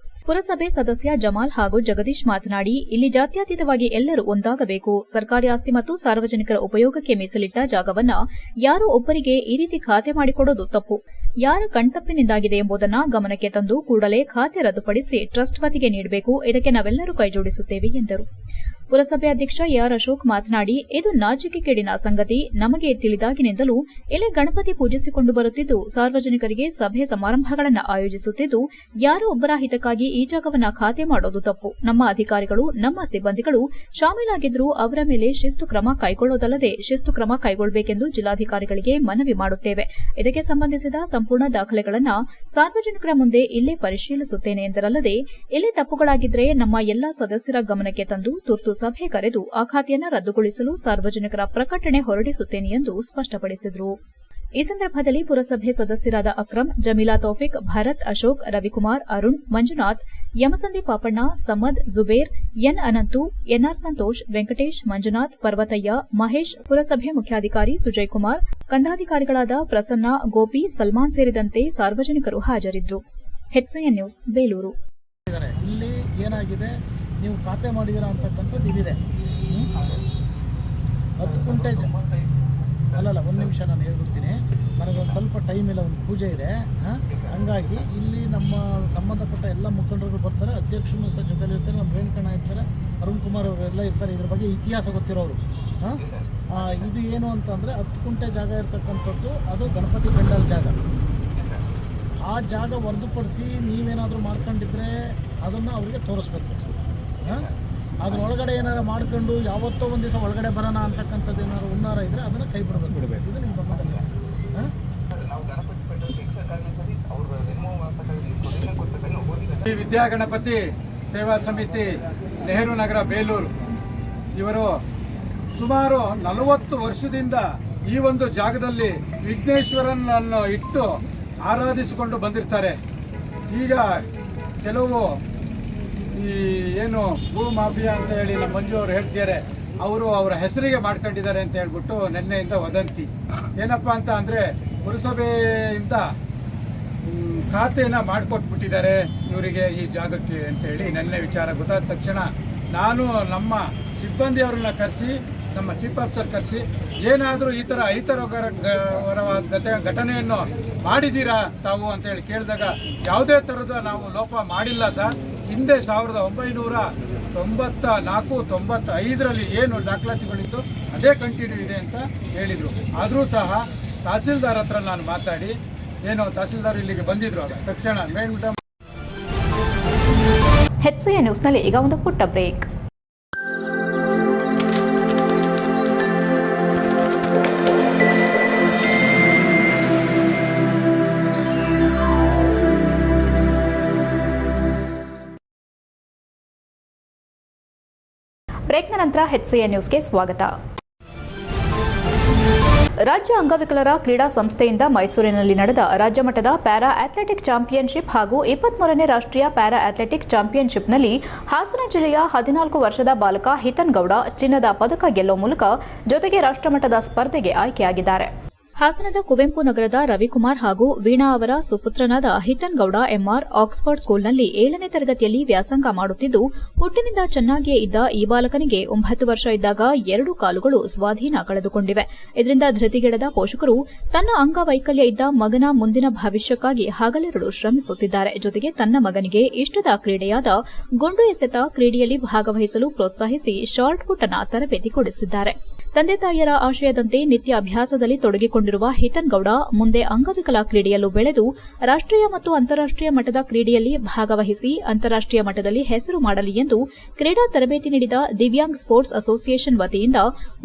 ಪುರಸಭೆ ಸದಸ್ಯ ಜಮಾಲ್ ಹಾಗೂ ಜಗದೀಶ್ ಮಾತನಾಡಿ, ಇಲ್ಲಿ ಜಾತ್ಯತೀತವಾಗಿ ಎಲ್ಲರೂ ಒಂದಾಗಬೇಕು. ಸರ್ಕಾರಿ ಆಸ್ತಿ ಮತ್ತು ಸಾರ್ವಜನಿಕರ ಉಪಯೋಗಕ್ಕೆ ಮೀಸಲಿಟ್ಟ ಜಾಗವನ್ನ ಯಾರೋ ಒಬ್ಬರಿಗೆ ಈ ರೀತಿ ಖಾತೆ ಮಾಡಿಕೊಡೋದು ತಪ್ಪು. ಯಾರ ಕಣ್ತಪ್ಪಿನಿಂದಾಗಿದೆ ಎಂಬುದನ್ನು ಗಮನಕ್ಕೆ ತಂದು ಕೂಡಲೇ ಖಾತೆ ರದ್ದುಪಡಿಸಿ ಟ್ರಸ್ಟ್ ವತಿಗೆ ನೀಡಬೇಕು. ಇದಕ್ಕೆ ನಾವೆಲ್ಲರೂ ಕೈಜೋಡಿಸುತ್ತೇವೆ ಎಂದರು. ಪುರಸಭೆ ಅಧ್ಯಕ್ಷ ಆರ್ ಅಶೋಕ್ ಮಾತನಾಡಿ, ಇದು ನಾಚಿಕೆಗೇಡಿನ ಸಂಗತಿ. ನಮಗೆ ತಿಳಿದಾಗಿನಿಂದಲೂ ಇಲ್ಲಿ ಗಣಪತಿ ಪೂಜಿಸಿಕೊಂಡು ಬರುತ್ತಿದ್ದು, ಸಾರ್ವಜನಿಕರಿಗೆ ಸಭೆ ಸಮಾರಂಭಗಳನ್ನು ಆಯೋಜಿಸುತ್ತಿದ್ದು, ಯಾರೋ ಒಬ್ಬರ ಹಿತಕ್ಕಾಗಿ ಈ ಜಾಗವನ್ನು ಖಾತೆ ಮಾಡೋದು ತಪ್ಪು. ನಮ್ಮ ಅಧಿಕಾರಿಗಳು, ನಮ್ಮ ಸಿಬ್ಬಂದಿಗಳು ಶಾಮೀಲಾಗಿದ್ದರೂ ಅವರ ಮೇಲೆ ಶಿಸ್ತು ಕ್ರಮ ಕೈಗೊಳ್ಳೋದಲ್ಲದೆ ಶಿಸ್ತು ಕ್ರಮ ಕೈಗೊಳ್ಳಬೇಕೆಂದು ಜಿಲ್ಲಾಧಿಕಾರಿಗಳಿಗೆ ಮನವಿ ಮಾಡುತ್ತೇವೆ. ಇದಕ್ಕೆ ಸಂಬಂಧಿಸಿದ ಸಂಪೂರ್ಣ ದಾಖಲೆಗಳನ್ನು ಸಾರ್ವಜನಿಕರ ಮುಂದೆ ಇಲ್ಲೇ ಪರಿಶೀಲಿಸುತ್ತೇನೆ ಎಂದರಲ್ಲದೆ, ಇಲ್ಲಿ ತಪ್ಪುಗಳಾಗಿದ್ದರೆ ನಮ್ಮ ಎಲ್ಲಾ ಸದಸ್ಯರ ಗಮನಕ್ಕೆ ತಂದು ತುರ್ತು ಸಭೆ ಕರೆದು ಆ ಖಾತೆಯನ್ನು ರದ್ದುಗೊಳಿಸಲು ಸಾರ್ವಜನಿಕರ ಪ್ರಕಟಣೆ ಹೊರಡಿಸುತ್ತೇನೆ ಎಂದು ಸ್ಪಷ್ಟಪಡಿಸಿದರು. ಈ ಸಂದರ್ಭದಲ್ಲಿ ಪುರಸಭೆ ಸದಸ್ಯರಾದ ಅಕ್ರಂ, ಜಮೀಲಾ ತೌಫಿಕ್, ಭರತ್, ಅಶೋಕ್, ರವಿಕುಮಾರ್, ಅರುಣ್, ಮಂಜುನಾಥ್, ಯಮಸಂದಿ ಪಾಪಣ್ಣ, ಸಮದ್, ಜುಬೇರ್, ಎನ್ ಅನಂತು, ಎನ್ಆರ್ ಸಂತೋಷ್, ವೆಂಕಟೇಶ್, ಮಂಜುನಾಥ್, ಪರ್ವತಯ್ಯ, ಮಹೇಶ್, ಪುರಸಭೆ ಮುಖ್ಯಾಧಿಕಾರಿ ಸುಜಯ್ ಕುಮಾರ್, ಕಂದಾಧಿಕಾರಿಗಳಾದ ಪ್ರಸನ್ನ, ಗೋಪಿ, ಸಲ್ಮಾನ್ ಸೇರಿದಂತೆ ಸಾರ್ವಜನಿಕರು ಹಾಜರಿದ್ದರು. HCN news, Belur. ಇಲ್ಲಿ ಏನಾಗಿದೆ, ನೀವು ಖಾತೆ ಮಾಡಿದಿರ ಅಂತಕ್ಕಂಥದ್ದು ಇದಿದೆ. 10 ಗುಂಟೆ ಅಲ್ಲಲ್ಲ, 1 ನಿಮಿಷ ನಾನು ಹೇಳ್ಬಿಡ್ತೀನಿ. ನನಗೊಂದು ಸ್ವಲ್ಪ ಟೈಮ್ ಇಲ್ಲ, ಒಂದು ಪೂಜೆ ಇದೆ. ಹಂಗಾಗಿ ಇಲ್ಲಿ ನಮ್ಮ ಸಂಬಂಧಪಟ್ಟ ಎಲ್ಲ ಮುಖಂಡರು ಬರ್ತಾರೆ, ಅಧ್ಯಕ್ಷರು ಸಹ ಜೊತೆಲಿರ್ತಾರೆ, ನಮ್ಮ ರೇಣುಕಣ್ಣ ಇರ್ತಾರೆ, ಅರುಣ್ ಕುಮಾರ್ ಅವರೆಲ್ಲ ಇರ್ತಾರೆ. ಇದ್ರ ಬಗ್ಗೆ ಇತಿಹಾಸ ಗೊತ್ತಿರೋರು. ಇದು ಏನು ಅಂತಂದರೆ 10 ಗುಂಟೆ ಜಾಗ ಇರ್ತಕ್ಕಂಥದ್ದು ಅದು ಗಣಪತಿ ಪೆಂಡಲ್ ಜಾಗ. ಆ ಜಾಗ ಹೊರತುಪಡಿಸಿ ನೀವೇನಾದರೂ ಮಾಡ್ಕೊಂಡಿದ್ರೆ ಅದನ್ನು ಅವರಿಗೆ ತೋರಿಸ್ಬೇಕು. ಅದ್ರೊಳಗಡೆ ಏನಾರು ಮಾಡ್ಕೊಂಡು ಯಾವತ್ತೋ ಒಂದು ದಿವಸ ಒಳಗಡೆ ಬರೋಣ ಅಂತಕ್ಕಂಥದ್ದು ಏನಾದ್ರು ಹುನ್ನಾರ ಇದ್ದರೆ ಅದನ್ನು ಕೈ ಬಿಡಬೇಕು. ಇದು ನಿಮ್ಮ ಗಮನದಲ್ಲಿ. ಈ ವಿದ್ಯಾಗಣಪತಿ ಸೇವಾ ಸಮಿತಿ ನೆಹರು ನಗರ ಬೇಲೂರು ಇವರು ಸುಮಾರು 40 ವರ್ಷದಿಂದ ಈ ಒಂದು ಜಾಗದಲ್ಲಿ ವಿಘ್ನೇಶ್ವರನನ್ನು ಇಟ್ಟು ಆರಾಧಿಸಿಕೊಂಡು ಬಂದಿರ್ತಾರೆ. ಈಗ ಕೆಲವು ಈ ಏನು ಭೂ ಮಾಫಿಯಾ ಅಂತ ಹೇಳಿ ನಮ್ಮ ಮಂಜು ಅವರು ಹೇಳ್ತಿದ್ದಾರೆ, ಅವರು ಅವರ ಹೆಸರಿಗೆ ಮಾಡ್ಕೊಂಡಿದ್ದಾರೆ ಅಂತ ಹೇಳ್ಬಿಟ್ಟು ನಿನ್ನೆಯಿಂದ ವದಂತಿ. ಏನಪ್ಪ ಅಂತ ಅಂದರೆ ಪುರಸಭೆಯಿಂದ ಖಾತೆನ ಮಾಡಿಕೊಟ್ಬಿಟ್ಟಿದ್ದಾರೆ ಇವರಿಗೆ ಈ ಜಾಗಕ್ಕೆ ಅಂತೇಳಿ ನಿನ್ನೆ ವಿಚಾರ ಗೊತ್ತಾದ ತಕ್ಷಣ ನಾನು ನಮ್ಮ ಸಿಬ್ಬಂದಿಯವರನ್ನ ಕರೆಸಿ, ನಮ್ಮ ಚೀಫ್ ಆಫೀಸರ್ ಕರೆಸಿ, ಏನಾದರೂ ಈ ಥರ ಅಹಿತಕರವಾದ ಘಟನೆಯನ್ನು ಮಾಡಿದ್ದೀರಾ ತಾವು ಅಂತೇಳಿ ಕೇಳಿದಾಗ ಯಾವುದೇ ಥರದ ನಾವು ಲೋಪ ಮಾಡಿಲ್ಲ ಸರ್. ಹಿಂದೆ 1994-95ರಲ್ಲಿ ಏನು ದಾಖಲಾತಿಗಳಿತ್ತು ಅದೇ ಕಂಟಿನ್ಯೂ ಇದೆ ಅಂತ ಹೇಳಿದರು. ಆದರೂ ಸಹ ತಹಸೀಲ್ದಾರ್ ಹತ್ರ ನಾನು ಮಾತಾಡಿ, ಏನು ತಹಸೀಲ್ದಾರ್ ಇಲ್ಲಿಗೆ ಬಂದಿದ್ರು, ಆಗ ತಕ್ಷಣ ಮೇಲ್ಮಟ್ಟ. HCA ನ್ಯೂಸ್ನಲ್ಲಿ ಈಗ ಒಂದು ಪುಟ್ಟ ಬ್ರೇಕ್. ಬ್ರೇಕ್ನ ನಂತರ HCA ನ್ಯೂಸ್ಗೆ ಸ್ವಾಗತ. ರಾಜ್ಯ ಅಂಗವಿಕಲರ ಕ್ರೀಡಾ ಸಂಸ್ಥೆಯಿಂದ ಮೈಸೂರಿನಲ್ಲಿ ನಡೆದ ರಾಜ್ಯಮಟ್ಟದ ಪ್ಯಾರಾ ಅಥ್ಲೆಟಿಕ್ ಚಾಂಪಿಯನ್ಶಿಪ್ ಹಾಗೂ 23ನೇ ರಾಷ್ಟ್ರೀಯ ಪ್ಯಾರಾ ಅಥ್ಲೆಟಿಕ್ ಚಾಂಪಿಯನ್ಶಿಪ್ನಲ್ಲಿ ಹಾಸನ ಜಿಲ್ಲೆಯ 14 ವರ್ಷದ ಬಾಲಕ ಹಿತನ್ ಗೌಡ ಚಿನ್ನದ ಪದಕ ಗೆಲ್ಲುವ ಮೂಲಕ ಜೊತೆಗೆ ರಾಷ್ಟ್ರಮಟ್ಟದ ಸ್ಪರ್ಧೆಗೆ ಆಯ್ಕೆಯಾಗಿದ್ದಾರೆ. ಹಾಸನದ ಕುವೆಂಪು ನಗರದ ರವಿಕುಮಾರ್ ಹಾಗೂ ವೀಣಾ ಅವರ ಸುಪುತ್ರನಾದ ಹಿತನ್ ಗೌಡ ಎಂಆರ್ ಆಕ್ಸ್ಫರ್ಡ್ ಸ್ಕೂಲ್ನಲ್ಲಿ 7ನೇ ತರಗತಿಯಲ್ಲಿ ವ್ಯಾಸಂಗ ಮಾಡುತ್ತಿದ್ದು, ಹುಟ್ಟಿನಿಂದ ಚೆನ್ನಾಗಿಯೇ ಇದ್ದ ಈ ಬಾಲಕನಿಗೆ 9 ವರ್ಷ ಇದ್ದಾಗ 2 ಕಾಲುಗಳು ಸ್ವಾಧೀನ ಕಳೆದುಕೊಂಡಿವೆ. ಇದರಿಂದ ಧೃತಿಗೆಡದ ಪೋಷಕರು ತನ್ನ ಅಂಗವೈಕಲ್ಯ ಇದ್ದ ಮಗನ ಮುಂದಿನ ಭವಿಷ್ಯಕ್ಕಾಗಿ ಹಗಲಿರುಳು ಶ್ರಮಿಸುತ್ತಿದ್ದಾರೆ. ಜೊತೆಗೆ ತನ್ನ ಮಗನಿಗೆ ಇಷ್ಟದ ಕ್ರೀಡೆಯಾದ ಗುಂಡು ಎಸೆತ ಕ್ರೀಡೆಯಲ್ಲಿ ಭಾಗವಹಿಸಲು ಪ್ರೋತ್ಸಾಹಿಸಿ ಶಾರ್ಟ್ ಪುಟ್ ಅನ್ನು ತರಬೇತಿ ಕೊಡಿಸಿದ್ದಾರೆ. ತಂದೆ ತಾಯಿಯರ ಆಶಯದಂತೆ ನಿತ್ಯ ಅಭ್ಯಾಸದಲ್ಲಿ ತೊಡಗಿಕೊಂಡಿರುವ ಹಿತನ್ ಗೌಡ ಮುಂದೆ ಅಂಗವಿಕಲ ಕ್ರೀಡೆಯಲ್ಲೂ ಬೆಳೆದು ರಾಷ್ಟ್ರೀಯ ಮತ್ತು ಅಂತಾರಾಷ್ಟೀಯ ಮಟ್ಟದ ಕ್ರೀಡೆಯಲ್ಲಿ ಭಾಗವಹಿಸಿ ಅಂತಾರಾಷ್ಟೀಯ ಮಟ್ಟದಲ್ಲಿ ಹೆಸರು ಮಾಡಲಿ ಎಂದು ಕ್ರೀಡಾ ತರಬೇತಿ ನೀಡಿದ ದಿವ್ಯಾಂಗ್ ಸ್ಪೋರ್ಟ್ಸ್ ಅಸೋಸಿಯೇಷನ್ ವತಿಯಿಂದ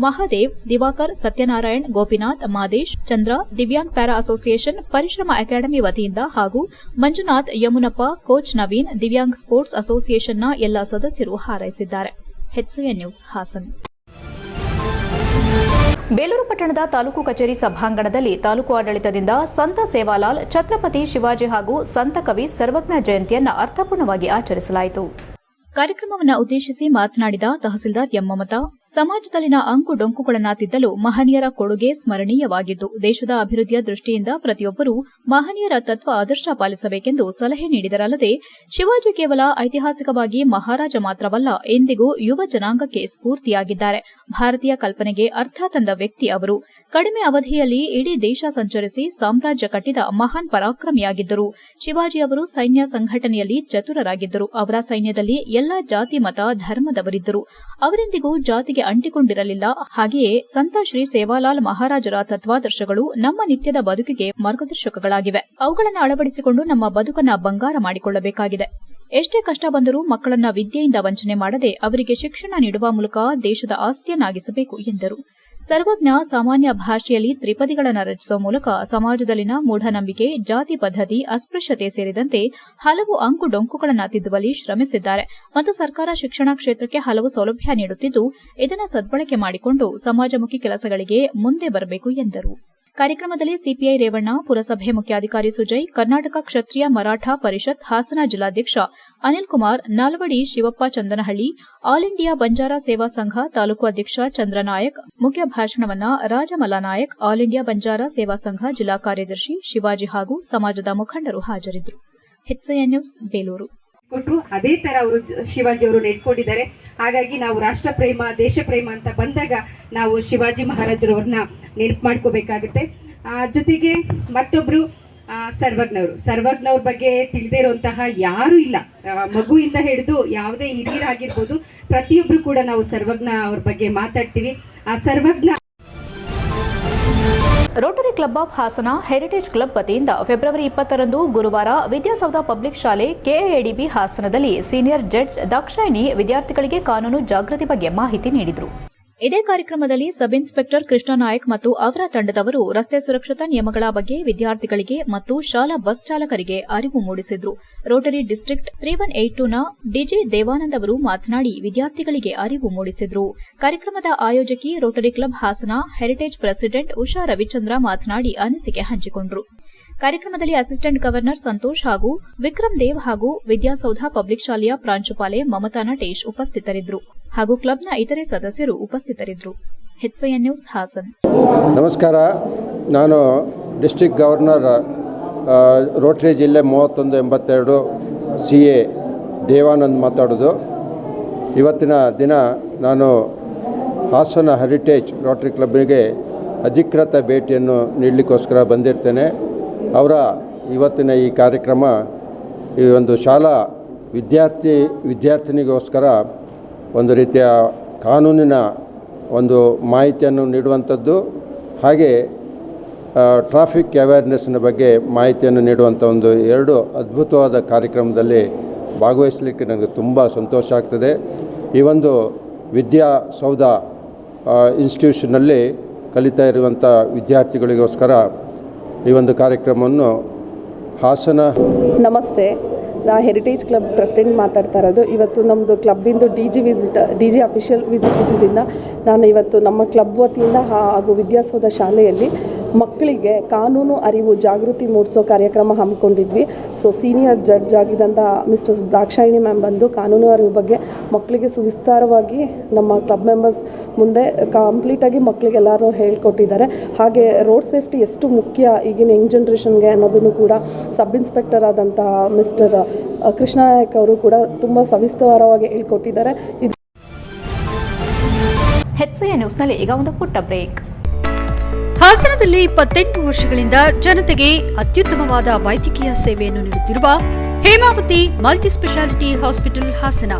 ಮಹಾದೇವ್, ದಿವಾಕರ್, ಸತ್ಯನಾರಾಯಣ್, ಗೋಪಿನಾಥ್, ಮಾದೇಶ್, ಚಂದ್ರ, ದಿವ್ಯಾಂಗ್ ಪ್ಯಾರಾ ಅಸೋಸಿಯೇಷನ್, ಪರಿಶ್ರಮ ಅಕಾಡೆಮಿ ವತಿಯಿಂದ ಹಾಗೂ ಮಂಜುನಾಥ್, ಯಮುನಪ್ಪ, ಕೋಚ್ ನವೀನ್, ದಿವ್ಯಾಂಗ್ ಸ್ಪೋರ್ಟ್ಸ್ ಅಸೋಸಿಯೇಷನ್ನ ಎಲ್ಲ ಸದಸ್ಯರು ಹಾರೈಸಿದ್ದಾರೆ. HCA news Haasan. ಬೇಲೂರು ಪಟ್ಟಣದ ತಾಲೂಕು ಕಚೇರಿ ಸಭಾಂಗಣದಲ್ಲಿ ತಾಲೂಕು ಆಡಳಿತದಿಂದ ಸಂತ ಸೇವಾಲಾಲ್, ಛತ್ರಪತಿ ಶಿವಾಜಿ ಹಾಗೂ ಸಂತ ಕವಿ ಸರ್ವಜ್ಞ ಜಯಂತಿಯನ್ನು ಅರ್ಥಪೂರ್ಣವಾಗಿ ಆಚರಿಸಲಾಯಿತು. ಕಾರ್ಯಕ್ರಮವನ್ನು ಉದ್ದೇಶಿಸಿ ಮಾತನಾಡಿದ ತಹಸೀಲ್ದಾರ್ ಎಂ ಮಮತಾ, ಸಮಾಜದಲ್ಲಿನ ಅಂಕು ಡೊಂಕುಗಳನ್ನು ತಿದ್ದಲು ಮಹನೀಯರ ಕೊಡುಗೆ ಸ್ಮರಣೀಯವಾಗಿದ್ದು, ದೇಶದ ಅಭಿವೃದ್ಧಿಯ ದೃಷ್ಟಿಯಿಂದ ಪ್ರತಿಯೊಬ್ಬರೂ ಮಹನೀಯರ ತತ್ವ ಆದರ್ಶ ಪಾಲಿಸಬೇಕೆಂದು ಸಲಹೆ ನೀಡಿದರಲ್ಲದೆ, ಶಿವಾಜಿ ಕೇವಲ ಐತಿಹಾಸಿಕವಾಗಿ ಮಹಾರಾಜ ಮಾತ್ರವಲ್ಲ, ಎಂದಿಗೂ ಯುವ ಜನಾಂಗಕ್ಕೆ ಸ್ಫೂರ್ತಿಯಾಗಿದ್ದಾರೆ. ಭಾರತೀಯ ಕಲ್ಪನೆಗೆ ಅರ್ಥ ತಂದ ವ್ಯಕ್ತಿ ಅವರು. ಕಡಿಮೆ ಅವಧಿಯಲ್ಲಿ ಇಡೀ ದೇಶ ಸಂಚರಿಸಿ ಸಾಮ್ರಾಜ್ಯ ಕಟ್ಟಿದ ಮಹಾನ್ ಪರಾಕ್ರಮಿಯಾಗಿದ್ದರು. ಶಿವಾಜಿ ಅವರು ಸೈನ್ಯ ಸಂಘಟನೆಯಲ್ಲಿ ಚತುರರಾಗಿದ್ದರು. ಅವರ ಸೈನ್ಯದಲ್ಲಿ ಎಲ್ಲಾ ಜಾತಿ, ಮತ, ಧರ್ಮದವರಿದ್ದರು. ಅವರೆಂದಿಗೂ ಜಾತಿಗೆ ಅಂಟಿಕೊಂಡಿರಲಿಲ್ಲ. ಹಾಗೆಯೇ ಸಂತ ಶ್ರೀ ಸೇವಾಲಾಲ್ ಮಹಾರಾಜರ ತತ್ವಾದರ್ಶಗಳು ನಮ್ಮ ನಿತ್ಯದ ಬದುಕಿಗೆ ಮಾರ್ಗದರ್ಶಕಗಳಾಗಿವೆ. ಅವುಗಳನ್ನು ಅಳವಡಿಸಿಕೊಂಡು ನಮ್ಮ ಬದುಕನ್ನು ಬಂಗಾರ ಮಾಡಿಕೊಳ್ಳಬೇಕಾಗಿದೆ. ಎಷ್ಟೇ ಕಷ್ಟ ಬಂದರೂ ಮಕ್ಕಳನ್ನ ವಿದ್ಯೆಯಿಂದ ವಂಚನೆ ಮಾಡದೆ ಅವರಿಗೆ ಶಿಕ್ಷಣ ನೀಡುವ ಮೂಲಕ ದೇಶದ ಆಸ್ತಿಯನ್ನಾಗಿಸಬೇಕು ಎಂದರು. ಸರ್ವಜ್ಞ ಸಾಮಾನ್ಯ ಭಾಷೆಯಲ್ಲಿ ತ್ರಿಪದಿಗಳನ್ನು ರಚಿಸುವ ಮೂಲಕ ಸಮಾಜದಲ್ಲಿನ ಮೂಢನಂಬಿಕೆ, ಜಾತಿ ಪದ್ಧತಿ, ಅಸ್ಪೃಶ್ಯತೆ ಸೇರಿದಂತೆ ಹಲವು ಅಂಕು ಡೊಂಕುಗಳನ್ನು ತಿದ್ದುವಲ್ಲಿ ಶ್ರಮಿಸಿದ್ದಾರೆ ಮತ್ತು ಸರ್ಕಾರ ಶಿಕ್ಷಣ ಕ್ಷೇತ್ರಕ್ಕೆ ಹಲವು ಸೌಲಭ್ಯ ನೀಡುತ್ತಿದ್ದು, ಇದನ್ನು ಸದ್ಬಳಕೆ ಮಾಡಿಕೊಂಡು ಸಮಾಜಮುಖಿ ಕೆಲಸಗಳಿಗೆ ಮುಂದೆ ಬರಬೇಕು ಎಂದರು. ಕಾರ್ಯಕ್ರಮದಲ್ಲಿ ಸಿಪಿಐ ರೇವಣ್ಣ, ಪುರಸಭೆ ಮುಖ್ಯಾಧಿಕಾರಿ ಸುಜಯ್, ಕರ್ನಾಟಕ ಕ್ಷತ್ರಿಯ ಮರಾಠ ಪರಿಷತ್ ಹಾಸನ ಜಿಲ್ಲಾಧ್ಯಕ್ಷ ಅನಿಲ್ ಕುಮಾರ್, ನಾಲ್ವಡಿ ಶಿವಪ್ಪ ಚಂದನಹಳ್ಳಿ, ಆಲ್ ಇಂಡಿಯಾ ಬಂಜಾರಾ ಸೇವಾ ಸಂಘ ತಾಲೂಕು ಅಧ್ಯಕ್ಷ ಚಂದ್ರನಾಯಕ್, ಮುಖ್ಯ ಭಾಷಣವನ್ನ ರಾಜಮಲ್ಲ ನಾಯಕ್, ಆಲ್ ಇಂಡಿಯಾ ಬಂಜಾರಾ ಸೇವಾ ಸಂಘ ಜಿಲ್ಲಾ ಕಾರ್ಯದರ್ಶಿ ಶಿವಾಜಿ ಹಾಗೂ ಸಮಾಜದ ಮುಖಂಡರು ಹಾಜರಿದ್ದರು. HCA news Belur. ಕೊಟ್ಟರು ಅದೇ ತರ ಅವರು ಶಿವಾಜಿ ಅವರು ನೆಟ್ಕೊಂಡಿದ್ದಾರೆ. ಹಾಗಾಗಿ ನಾವು ರಾಷ್ಟ್ರ ಪ್ರೇಮ, ದೇಶ ಪ್ರೇಮ ಅಂತ ಬಂದಾಗ ನಾವು ಶಿವಾಜಿ ಮಹಾರಾಜರವ್ರನ್ನ ನೆನಪು ಮಾಡ್ಕೋಬೇಕಾಗುತ್ತೆ. ಜೊತೆಗೆ ಮತ್ತೊಬ್ರು ಸರ್ವಜ್ಞವ್ರ ಬಗ್ಗೆ ತಿಳಿದೇ ಇರುವಂತಹ ಯಾರು ಇಲ್ಲ. ಮಗುವಿಂದ ಹಿಡಿದು ಯಾವುದೇ ಹಿರಿಯರಾಗಿರ್ಬೋದು, ಪ್ರತಿಯೊಬ್ರು ಕೂಡ ನಾವು ಸರ್ವಜ್ಞ ಅವ್ರ ಬಗ್ಗೆ ಮಾತಾಡ್ತೀವಿ. ಆ Sarvajna rotary club of Hassan heritage club ವತಿಯಿಂದ ಫೆಬ್ರವರಿ 20ರಂದು ಗುರುವಾರ ವಿದ್ಯಾಸೌಧ ಪಬ್ಲಿಕ್ ಶಾಲೆ ಕೆಎಡಿಬಿ ಹಾಸನದಲ್ಲಿ ಸೀನಿಯರ್ ಜಡ್ಜ್ ದಾಕ್ಷಾಯಿಣಿ ವಿದ್ಯಾರ್ಥಿಗಳಿಗೆ ಕಾನೂನು ಜಾಗೃತಿ ಬಗ್ಗೆ ಮಾಹಿತಿ ನೀಡಿದರು. ಇದೇ ಕಾರ್ಯಕ್ರಮದಲ್ಲಿ ಸಬ್ ಇನ್ಸ್ಪೆಕ್ಟರ್ ಕೃಷ್ಣ ನಾಯಕ್ ಮತ್ತು ಅವರ ತಂಡದವರು ರಸ್ತೆ ಸುರಕ್ಷತಾ ನಿಯಮಗಳ ಬಗ್ಗೆ ವಿದ್ಯಾರ್ಥಿಗಳಿಗೆ ಮತ್ತು ಶಾಲಾ ಬಸ್ ಚಾಲಕರಿಗೆ ಅರಿವು ಮೂಡಿಸಿದ್ರು. ರೋಟರಿ ಡಿಸ್ಟ್ರಿಕ್ಟ್ 3182ನ ಡಿಜೆ ದೇವಾನಂದ್ ಅವರು ಮಾತನಾಡಿ ವಿದ್ಯಾರ್ಥಿಗಳಿಗೆ ಅರಿವು ಮೂಡಿಸಿದ್ರು. ಕಾರ್ಯಕ್ರಮದ ಆಯೋಜಕಿ rotary club Hassan heritage president Usha Ravichandra ಮಾತನಾಡಿ ಅನಿಸಿಕೆ ಹಂಚಿಕೊಂಡರು. ಕಾರ್ಯಕ್ರಮದಲ್ಲಿ ಅಸಿಸ್ಟೆಂಟ್ ಗವರ್ನರ್ ಸಂತೋಷ್ ಹಾಗೂ ವಿಕ್ರಮ್ ದೇವ್ ಹಾಗೂ ವಿದ್ಯಾಸೌಧ ಪಬ್ಲಿಕ್ ಶಾಲೆಯ ಪ್ರಾಂಶುಪಾಲೆ ಮಮತಾ ನಟೇಶ್ ಉಪಸ್ಥಿತರಿದ್ದರು ಹಾಗೂ ಕ್ಲಬ್ನ ಇತರೆ ಸದಸ್ಯರು ಉಪಸ್ಥಿತರಿದ್ದರು. HCN news Hassan. ನಮಸ್ಕಾರ. ನಾನು ಡಿಸ್ಟ್ರಿಕ್ಟ್ ಗವರ್ನರ್ ರೋಟರಿ ಜಿಲ್ಲೆ 3182 CA ದೇವಾನಂದ್ ಮಾತಾಡೋದು. ಇವತ್ತಿನ ದಿನ ನಾನು ಹಾಸನ ಹೆರಿಟೇಜ್ ರೋಟರಿ ಕ್ಲಬ್ಬಿಗೆ ಅಧಿಕೃತ ಭೇಟಿಯನ್ನು ನೀಡಲಿಕ್ಕೋಸ್ಕರ ಬಂದಿರ್ತೇನೆ. ಅವರ ಇವತ್ತಿನ ಈ ಕಾರ್ಯಕ್ರಮ ಈ ಒಂದು ಶಾಲಾ ವಿದ್ಯಾರ್ಥಿನಿಗೋಸ್ಕರ ಒಂದು ರೀತಿಯ ಕಾನೂನಿನ ಒಂದು ಮಾಹಿತಿಯನ್ನು ನೀಡುವಂಥದ್ದು, ಹಾಗೆ ಟ್ರಾಫಿಕ್ ಅವೇರ್ನೆಸ್ನ ಬಗ್ಗೆ ಮಾಹಿತಿಯನ್ನು ನೀಡುವಂಥ ಒಂದು 2 ಅದ್ಭುತವಾದ ಕಾರ್ಯಕ್ರಮದಲ್ಲಿ ಭಾಗವಹಿಸಲಿಕ್ಕೆ ನನಗೆ ತುಂಬ ಸಂತೋಷ ಆಗ್ತದೆ. ಈ ಒಂದು ವಿದ್ಯಾಸೌಧ ಇನ್ಸ್ಟಿಟ್ಯೂಷನ್ನಲ್ಲಿ ಕಲಿತಾ ಇರುವಂಥ ವಿದ್ಯಾರ್ಥಿಗಳಿಗೋಸ್ಕರ ಈ ಒಂದು ಕಾರ್ಯಕ್ರಮವನ್ನು ಹಾಸನ. ನಮಸ್ತೆ, ನಾ ಹೆರಿಟೇಜ್ ಕ್ಲಬ್ ಪ್ರೆಸಿಡೆಂಟ್ ಮಾತಾಡ್ತಾ ಇರೋದು. ಇವತ್ತು ನಮ್ಮದು ಕ್ಲಬ್ಬಿಂದು ಡಿ ಜಿ ಅಫಿಷಿಯಲ್ ವಿಸಿಟ್ ಇದ್ದರಿಂದ ನಾನು ಇವತ್ತು ನಮ್ಮ ಕ್ಲಬ್ ವತಿಯಿಂದ ಹಾಗೂ ವಿದ್ಯಾಸೌಧ ಶಾಲೆಯಲ್ಲಿ ಮಕ್ಕಳಿಗೆ ಕಾನೂನು ಅರಿವು ಜಾಗೃತಿ ಮೂಡಿಸೋ ಕಾರ್ಯಕ್ರಮ ಹಮ್ಮಿಕೊಂಡಿದ್ವಿ. ಸೊ ಸೀನಿಯರ್ ಜಡ್ಜ್ ಆಗಿದ್ದಂಥ ಮಿಸ್ಟರ್ ದಾಕ್ಷಾಯಿಣಿ ಮ್ಯಾಮ್ ಬಂದು ಕಾನೂನು ಅರಿವು ಬಗ್ಗೆ ಮಕ್ಕಳಿಗೆ ಸುವಿಸ್ತಾರವಾಗಿ ನಮ್ಮ ಕ್ಲಬ್ ಮೆಂಬರ್ಸ್ ಮುಂದೆ ಕಂಪ್ಲೀಟಾಗಿ ಮಕ್ಕಳಿಗೆಲ್ಲರೂ ಹೇಳ್ಕೊಟ್ಟಿದ್ದಾರೆ. ಹಾಗೆ ರೋಡ್ ಸೇಫ್ಟಿ ಎಷ್ಟು ಮುಖ್ಯ ಈಗಿನ ಯಂಗ್ ಜನ್ರೇಷನ್ಗೆ ಅನ್ನೋದನ್ನು ಕೂಡ ಸಬ್ ಇನ್ಸ್ಪೆಕ್ಟರ್ ಆದಂಥ ಮಿಸ್ಟರ್ ಕೃಷ್ಣ ನಾಯಕ್ ಅವರು ಕೂಡ ತುಂಬ ಸವಿಸ್ತಾರವಾಗಿ ಹೇಳ್ಕೊಟ್ಟಿದ್ದಾರೆ. HCN ನ್ಯೂಸ್ನಲ್ಲಿ ಈಗ ಒಂದು ಪುಟ್ಟ ಬ್ರೇಕ್. ಹಾಸನದಲ್ಲಿ 28 ವರ್ಷಗಳಿಂದ ಜನತೆಗೆ ಅತ್ಯುತ್ತಮವಾದ ವೈದ್ಯಕೀಯ ಸೇವೆಯನ್ನು ನೀಡುತ್ತಿರುವ Hemavathi multi speciality hospital Hassan.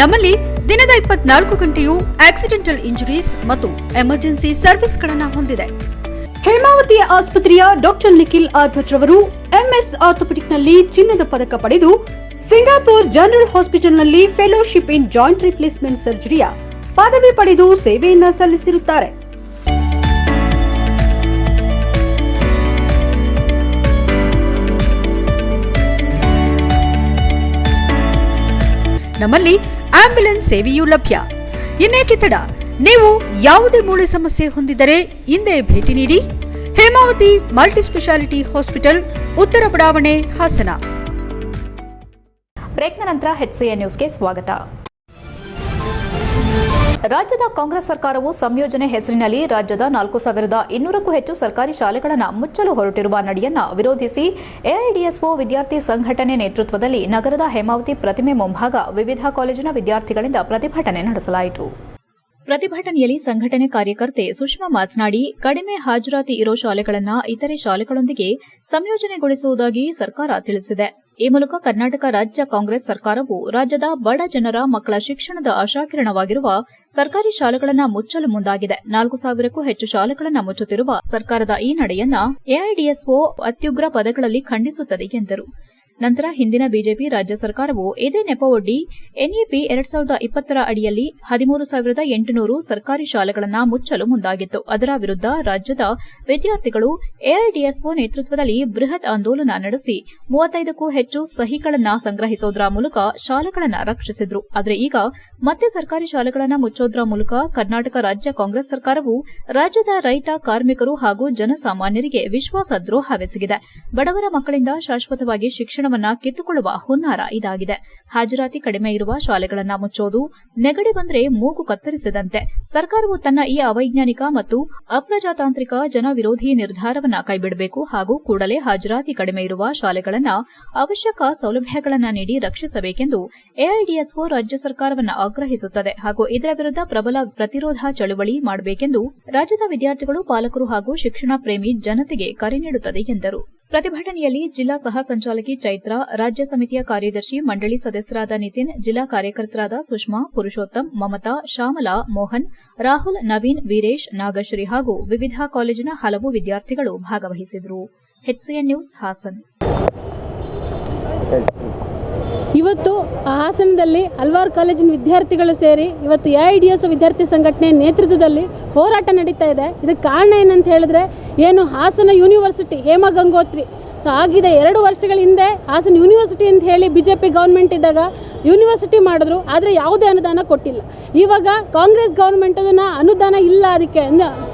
ನಮ್ಮಲ್ಲಿ ದಿನದ 24 ಗಂಟೆಯೂ ಆಕ್ಸಿಡೆಂಟಲ್ ಇಂಜುರೀಸ್ ಮತ್ತು ಎಮರ್ಜೆನ್ಸಿ ಸರ್ವಿಸ್ಗಳನ್ನು ಹೊಂದಿದೆ. ಹೇಮಾವತಿ ಆಸ್ಪತ್ರೆಯ ಡಾಕ್ಟರ್ ನಿಖಿಲ್ ಆರ್ ಭಟ್ ರವರು MS ಆರ್ಥೋಪೆಡಿಕ್ನಲ್ಲಿ ಚಿನ್ನದ ಪದಕ ಪಡೆದು ಸಿಂಗಾಪುರ್ ಜನರಲ್ ಹಾಸ್ಪಿಟಲ್ನಲ್ಲಿ ಫೆಲೋಶಿಪ್ ಇನ್ ಜಾಯಿಂಟ್ ರಿಪ್ಲೇಸ್ಮೆಂಟ್ ಸರ್ಜರಿಯ ಪದವಿ ಪಡೆದು ಸೇವೆಯನ್ನ ಸಲ್ಲಿಸಿರುತ್ತಾರೆ. ನಮ್ಮಲ್ಲಿ ಆಂಬ್ಯುಲೆನ್ಸ್ ಸೇವೆಯೂ ಲಭ್ಯ. ಇನ್ನೇಕೆ ತಡ, ನೀವು ಯಾವುದೇ ಮೂಳೆ ಸಮಸ್ಯೆ ಹೊಂದಿದ್ದರೆ ಹಿಂದೆ ಭೇಟಿ ನೀಡಿ. ಹೇಮಾವತಿ ಮಲ್ಟಿ ಸ್ಪೆಷಾಲಿಟಿ ಹಾಸ್ಪಿಟಲ್, ಉತ್ತರ ಬಡಾವಣೆ, ಹಾಸನ. ಬ್ರೇಕ್ನ ನಂತರ HCN ನ್ಯೂಸ್ಗೆ ಸ್ವಾಗತ. ರಾಜ್ಯದ ಕಾಂಗ್ರೆಸ್ ಸರ್ಕಾರವು ಸಂಯೋಜನೆ ಹೆಸರಿನಲ್ಲಿ ರಾಜ್ಯದ 4200ಕ್ಕೂ ಹೆಚ್ಚು ಸರ್ಕಾರಿ ಶಾಲೆಗಳನ್ನು ಮುಚ್ಚಲು ಹೊರಟಿರುವ ನಡೆಯನ್ನ ವಿರೋಧಿಸಿ ಎಐಡಿಎಸ್ಒ ವಿದ್ಯಾರ್ಥಿ ಸಂಘಟನೆ ನೇತೃತ್ವದಲ್ಲಿ ನಗರದ ಹೇಮಾವತಿ ಪ್ರತಿಮೆ ಮುಂಭಾಗ ವಿವಿಧ ಕಾಲೇಜಿನ ವಿದ್ಯಾರ್ಥಿಗಳಿಂದ ಪ್ರತಿಭಟನೆ ನಡೆಸಲಾಯಿತು. ಪ್ರತಿಭಟನೆಯಲ್ಲಿ ಸಂಘಟನೆ ಕಾರ್ಯಕರ್ತೆ ಸುಷ್ಮಾ ಮಾತನಾಡಿ, ಕಡಿಮೆ ಹಾಜರಾತಿ ಇರೋ ಶಾಲೆಗಳನ್ನು ಇತರೆ ಶಾಲೆಗಳೊಂದಿಗೆ ಸಂಯೋಜನೆಗೊಳಿಸುವುದಾಗಿ ಸರ್ಕಾರ ತಿಳಿಸಿದೆ. ಈ ಮೂಲಕ ಕರ್ನಾಟಕ ರಾಜ್ಯ ಕಾಂಗ್ರೆಸ್ ಸರ್ಕಾರವು ರಾಜ್ಯದ ಬಡ ಜನರ ಮಕ್ಕಳ ಶಿಕ್ಷಣದ ಆಶಾಕಿರಣವಾಗಿರುವ ಸರ್ಕಾರಿ ಶಾಲೆಗಳನ್ನು ಮುಚ್ಚಲು ಮುಂದಾಗಿದೆ. 4000ಕ್ಕೂ ಹೆಚ್ಚು ಶಾಲೆಗಳನ್ನು ಮುಚ್ಚುತ್ತಿರುವ ಸರ್ಕಾರದ ಈ ನಡೆಯನ್ನ ಎಐಡಿಎಸ್ಒ ಅತ್ಯುಗ್ರ ಪದಗಳಲ್ಲಿ ಖಂಡಿಸುತ್ತದೆ ಎಂದರು. ನಂತರ ಹಿಂದಿನ ಬಿಜೆಪಿ ರಾಜ್ಯ ಸರ್ಕಾರವು ಇದೇ ನೆಪವೊಡ್ಡಿ ಎನ್ಇಪಿ 2020ರ ಅಡಿಯಲ್ಲಿ 13,800 ಸರ್ಕಾರಿ ಶಾಲೆಗಳನ್ನು ಮುಚ್ಚಲು ಮುಂದಾಗಿತ್ತು. ಅದರ ವಿರುದ್ಧ ರಾಜ್ಯದ ವಿದ್ಯಾರ್ಥಿಗಳು ಎಐಡಿಎಸ್ಒ ನೇತೃತ್ವದಲ್ಲಿ ಬೃಹತ್ ಆಂದೋಲನ ನಡೆಸಿ 35ಕ್ಕೂ ಹೆಚ್ಚು ಸಹಿಗಳನ್ನು ಸಂಗ್ರಹಿಸುವುದರ ಮೂಲಕ ಶಾಲೆಗಳನ್ನು ರಕ್ಷಿಸಿದ್ರು. ಆದರೆ ಈಗ ಮತ್ತೆ ಸರ್ಕಾರಿ ಶಾಲೆಗಳನ್ನು ಮುಚ್ಚೋದ್ರ ಮೂಲಕ ಕರ್ನಾಟಕ ರಾಜ್ಯ ಕಾಂಗ್ರೆಸ್ ಸರ್ಕಾರವು ರಾಜ್ಯದ ರೈತ, ಕಾರ್ಮಿಕರು ಹಾಗೂ ಜನಸಾಮಾನ್ಯರಿಗೆ ವಿಶ್ವಾಸ ದ್ರೋಹವೆಸಗಿದೆ. ಬಡವರ ಮಕ್ಕಳಿಂದ ಶಾಶ್ವತವಾಗಿ ಶಿಕ್ಷಣವನ್ನ ಕಿತ್ತುಕೊಳ್ಳುವ ಹುನ್ನಾರ ಇದಾಗಿದೆ. ಹಾಜರಾತಿ ಕಡಿಮೆ ಇರುವ ಶಾಲೆಗಳನ್ನು ಮುಚ್ಚೋದು ನೆಗಡಿ ಬಂದ್ರೆ ಮೂಗು ಕತ್ತರಿಸಿದಂತೆ. ಸರ್ಕಾರವು ತನ್ನ ಈ ಅವೈಜ್ಞಾನಿಕ ಮತ್ತು ಅಪ್ರಜಾತಾಂತ್ರಿಕ ಜನವಿರೋಧಿ ನಿರ್ಧಾರವನ್ನು ಕೈಬಿಡಬೇಕು ಹಾಗೂ ಕೂಡಲೇ ಹಾಜರಾತಿ ಕಡಿಮೆ ಇರುವ ಶಾಲೆಗಳನ್ನು ಅವಶ್ಯಕ ಸೌಲಭ್ಯಗಳನ್ನು ನೀಡಿ ರಕ್ಷಿಸಬೇಕೆಂದು ಎಐಡಿಎಸ್ಒ ರಾಜ್ಯ ಸರ್ಕಾರವನ್ನು ಆಗ್ರಹಿಸುತ್ತದೆ ಹಾಗೂ ಇದರ ವಿರುದ್ಧ ಪ್ರಬಲ ಪ್ರತಿರೋಧ ಚಳುವಳಿ ಮಾಡಬೇಕೆಂದು ರಾಜ್ಯದ ವಿದ್ಯಾರ್ಥಿಗಳು, ಪಾಲಕರು ಹಾಗೂ ಶಿಕ್ಷಣ ಪ್ರೇಮಿ ಜನತೆಗೆ ಕರೆ ನೀಡುತ್ತದೆ ಎಂದರು. ಪ್ರತಿಭಟನೆಯಲ್ಲಿ ಜಿಲ್ಲಾ ಸಹ ಸಂಚಾಲಕಿ ಚೈತ್ರ, ರಾಜ್ಯ ಸಮಿತಿಯ ಕಾರ್ಯದರ್ಶಿ ಮಂಡಳಿ ಸದಸ್ಯರಾದ ನಿತಿನ್, ಜಿಲ್ಲಾ ಕಾರ್ಯಕರ್ತರಾದ ಸುಷ್ಮಾ, ಪುರುಷೋತ್ತಮ್, ಮಮತಾ, ಶ್ಯಾಮಲಾ, ಮೋಹನ್, ರಾಹುಲ್, ನವೀನ್, ವೀರೇಶ್, ನಾಗಶ್ರೀ ಹಾಗೂ ವಿವಿಧ ಕಾಲೇಜಿನ ಹಲವು ವಿದ್ಯಾರ್ಥಿಗಳು ಭಾಗವಹಿಸಿದರು. HCN news Hassan. ಇವತ್ತು ಹಾಸನದಲ್ಲಿ ಹಲವಾರು ಕಾಲೇಜಿನ ವಿದ್ಯಾರ್ಥಿಗಳು ಸೇರಿ ಇವತ್ತು AIDS ವಿದ್ಯಾರ್ಥಿ ಸಂಘಟನೆ ನೇತೃತ್ವದಲ್ಲಿ ಹೋರಾಟ ನಡೀತಾ ಇದೆ. ಇದಕ್ಕೆ ಕಾರಣ ಏನಂತ ಹೇಳಿದ್ರೆ, ಏನು ಹಾಸನ ಯೂನಿವರ್ಸಿಟಿ ಹೇಮಾ ಗಂಗೋತ್ರಿ ಆಗಿದೆ 2 ವರ್ಷಗಳ ಹಿಂದೆ ಹಾಸನ ಯೂನಿವರ್ಸಿಟಿ ಅಂತ ಹೇಳಿ BJP ಗೌರ್ಮೆಂಟ್ ಇದ್ದಾಗ ಯೂನಿವರ್ಸಿಟಿ ಮಾಡಿದ್ರು, ಆದರೆ ಯಾವುದೇ ಅನುದಾನ ಕೊಟ್ಟಿಲ್ಲ. ಇವಾಗ ಕಾಂಗ್ರೆಸ್ ಗೌರ್ಮೆಂಟ್ ಅದನ್ನು ಅನುದಾನ ಇಲ್ಲ, ಅದಕ್ಕೆ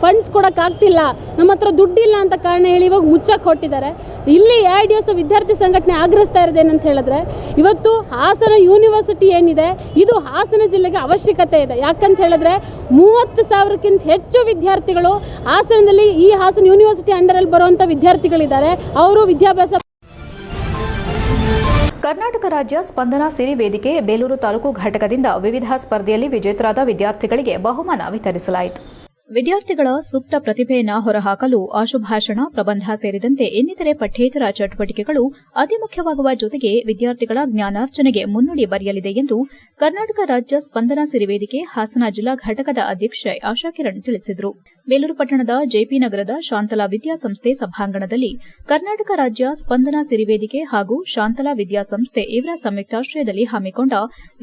ಫಂಡ್ಸ್ ಕೊಡೋಕ್ಕಾಗ್ತಿಲ್ಲ, ನಮ್ಮ ಹತ್ರ ದುಡ್ಡಿಲ್ಲ ಅಂತ ಕಾರಣ ಹೇಳಿ ಇವಾಗ ಮುಚ್ಚಕ್ಕೆ ಹೊಟ್ಟಿದ್ದಾರೆ. ಇಲ್ಲಿ AIDS ವಿದ್ಯಾರ್ಥಿ ಸಂಘಟನೆ ಆಗ್ರಹಿಸ್ತಾ ಇರೋದೇನಂತ ಹೇಳಿದ್ರೆ, ಇವತ್ತು ಹಾಸನ ಯೂನಿವರ್ಸಿಟಿ ಏನಿದೆ ಇದು ಹಾಸನ ಜಿಲ್ಲೆಗೆ ಅವಶ್ಯಕತೆ ಇದೆ. ಯಾಕಂತ ಹೇಳಿದ್ರೆ 30,000ಕ್ಕಿಂತ ಹೆಚ್ಚು ವಿದ್ಯಾರ್ಥಿಗಳು ಹಾಸನದಲ್ಲಿ ಈ ಹಾಸನ ಯೂನಿವರ್ಸಿಟಿ ಅಂಡರಲ್ಲಿ ಬರುವಂಥ ವಿದ್ಯಾರ್ಥಿಗಳಿದ್ದಾರೆ. ಅವರು ವಿದ್ಯಾಭ್ಯಾಸ. ಕರ್ನಾಟಕ ರಾಜ್ಯ ಸ್ಪಂದನ ಸಿರಿ ವೇದಿಕೆ ಬೇಲೂರು ತಾಲೂಕು ಘಟಕದಿಂದ ವಿವಿಧ ಸ್ಪರ್ಧೆಯಲ್ಲಿ ವಿಜೇತರಾದ ವಿದ್ಯಾರ್ಥಿಗಳಿಗೆ ಬಹುಮಾನ ವಿತರಿಸಲಾಯಿತು. ವಿದ್ಯಾರ್ಥಿಗಳ ಸೂಕ್ತ ಪ್ರತಿಭೆಯನ್ನು ಹೊರಹಾಕಲು ಆಶುಭಾಷಣ, ಪ್ರಬಂಧ ಸೇರಿದಂತೆ ಇನ್ನಿತರೆ ಪಠ್ಯೇತರ ಚಟುವಟಿಕೆಗಳು ಅತಿ ಮುಖ್ಯವಾಗುವ ಜೊತೆಗೆ ವಿದ್ಯಾರ್ಥಿಗಳ ಜ್ಞಾನಾರ್ಜನೆಗೆ ಮುನ್ನುಡಿ ಬರೆಯಲಿದೆ ಎಂದು ಕರ್ನಾಟಕ ರಾಜ್ಯ ಸ್ಪಂದನ ಸಿರಿ ವೇದಿಕೆ ಹಾಸನ ಜಿಲ್ಲಾ ಘಟಕದ ಅಧ್ಯಕ್ಷೆ ಆಶಾ ಕಿರಣ್ ತಿಳಿಸಿದರು. ಬೇಲೂರು ಪಟ್ಟಣದ ಜೆಪಿ ನಗರದ ಶಾಂತಲಾ ವಿದ್ಯಾಸಂಸ್ಥೆ ಸಭಾಂಗಣದಲ್ಲಿ ಕರ್ನಾಟಕ ರಾಜ್ಯ ಸ್ಪಂದನ ಸಿರಿ ವೇದಿಕೆ ಹಾಗೂ ಶಾಂತಲಾ ವಿದ್ಯಾಸಂಸ್ಥೆ ಇವರ ಸಂಯುಕ್ತಾಶ್ರಯದಲ್ಲಿ ಹಮ್ಮಿಕೊಂಡ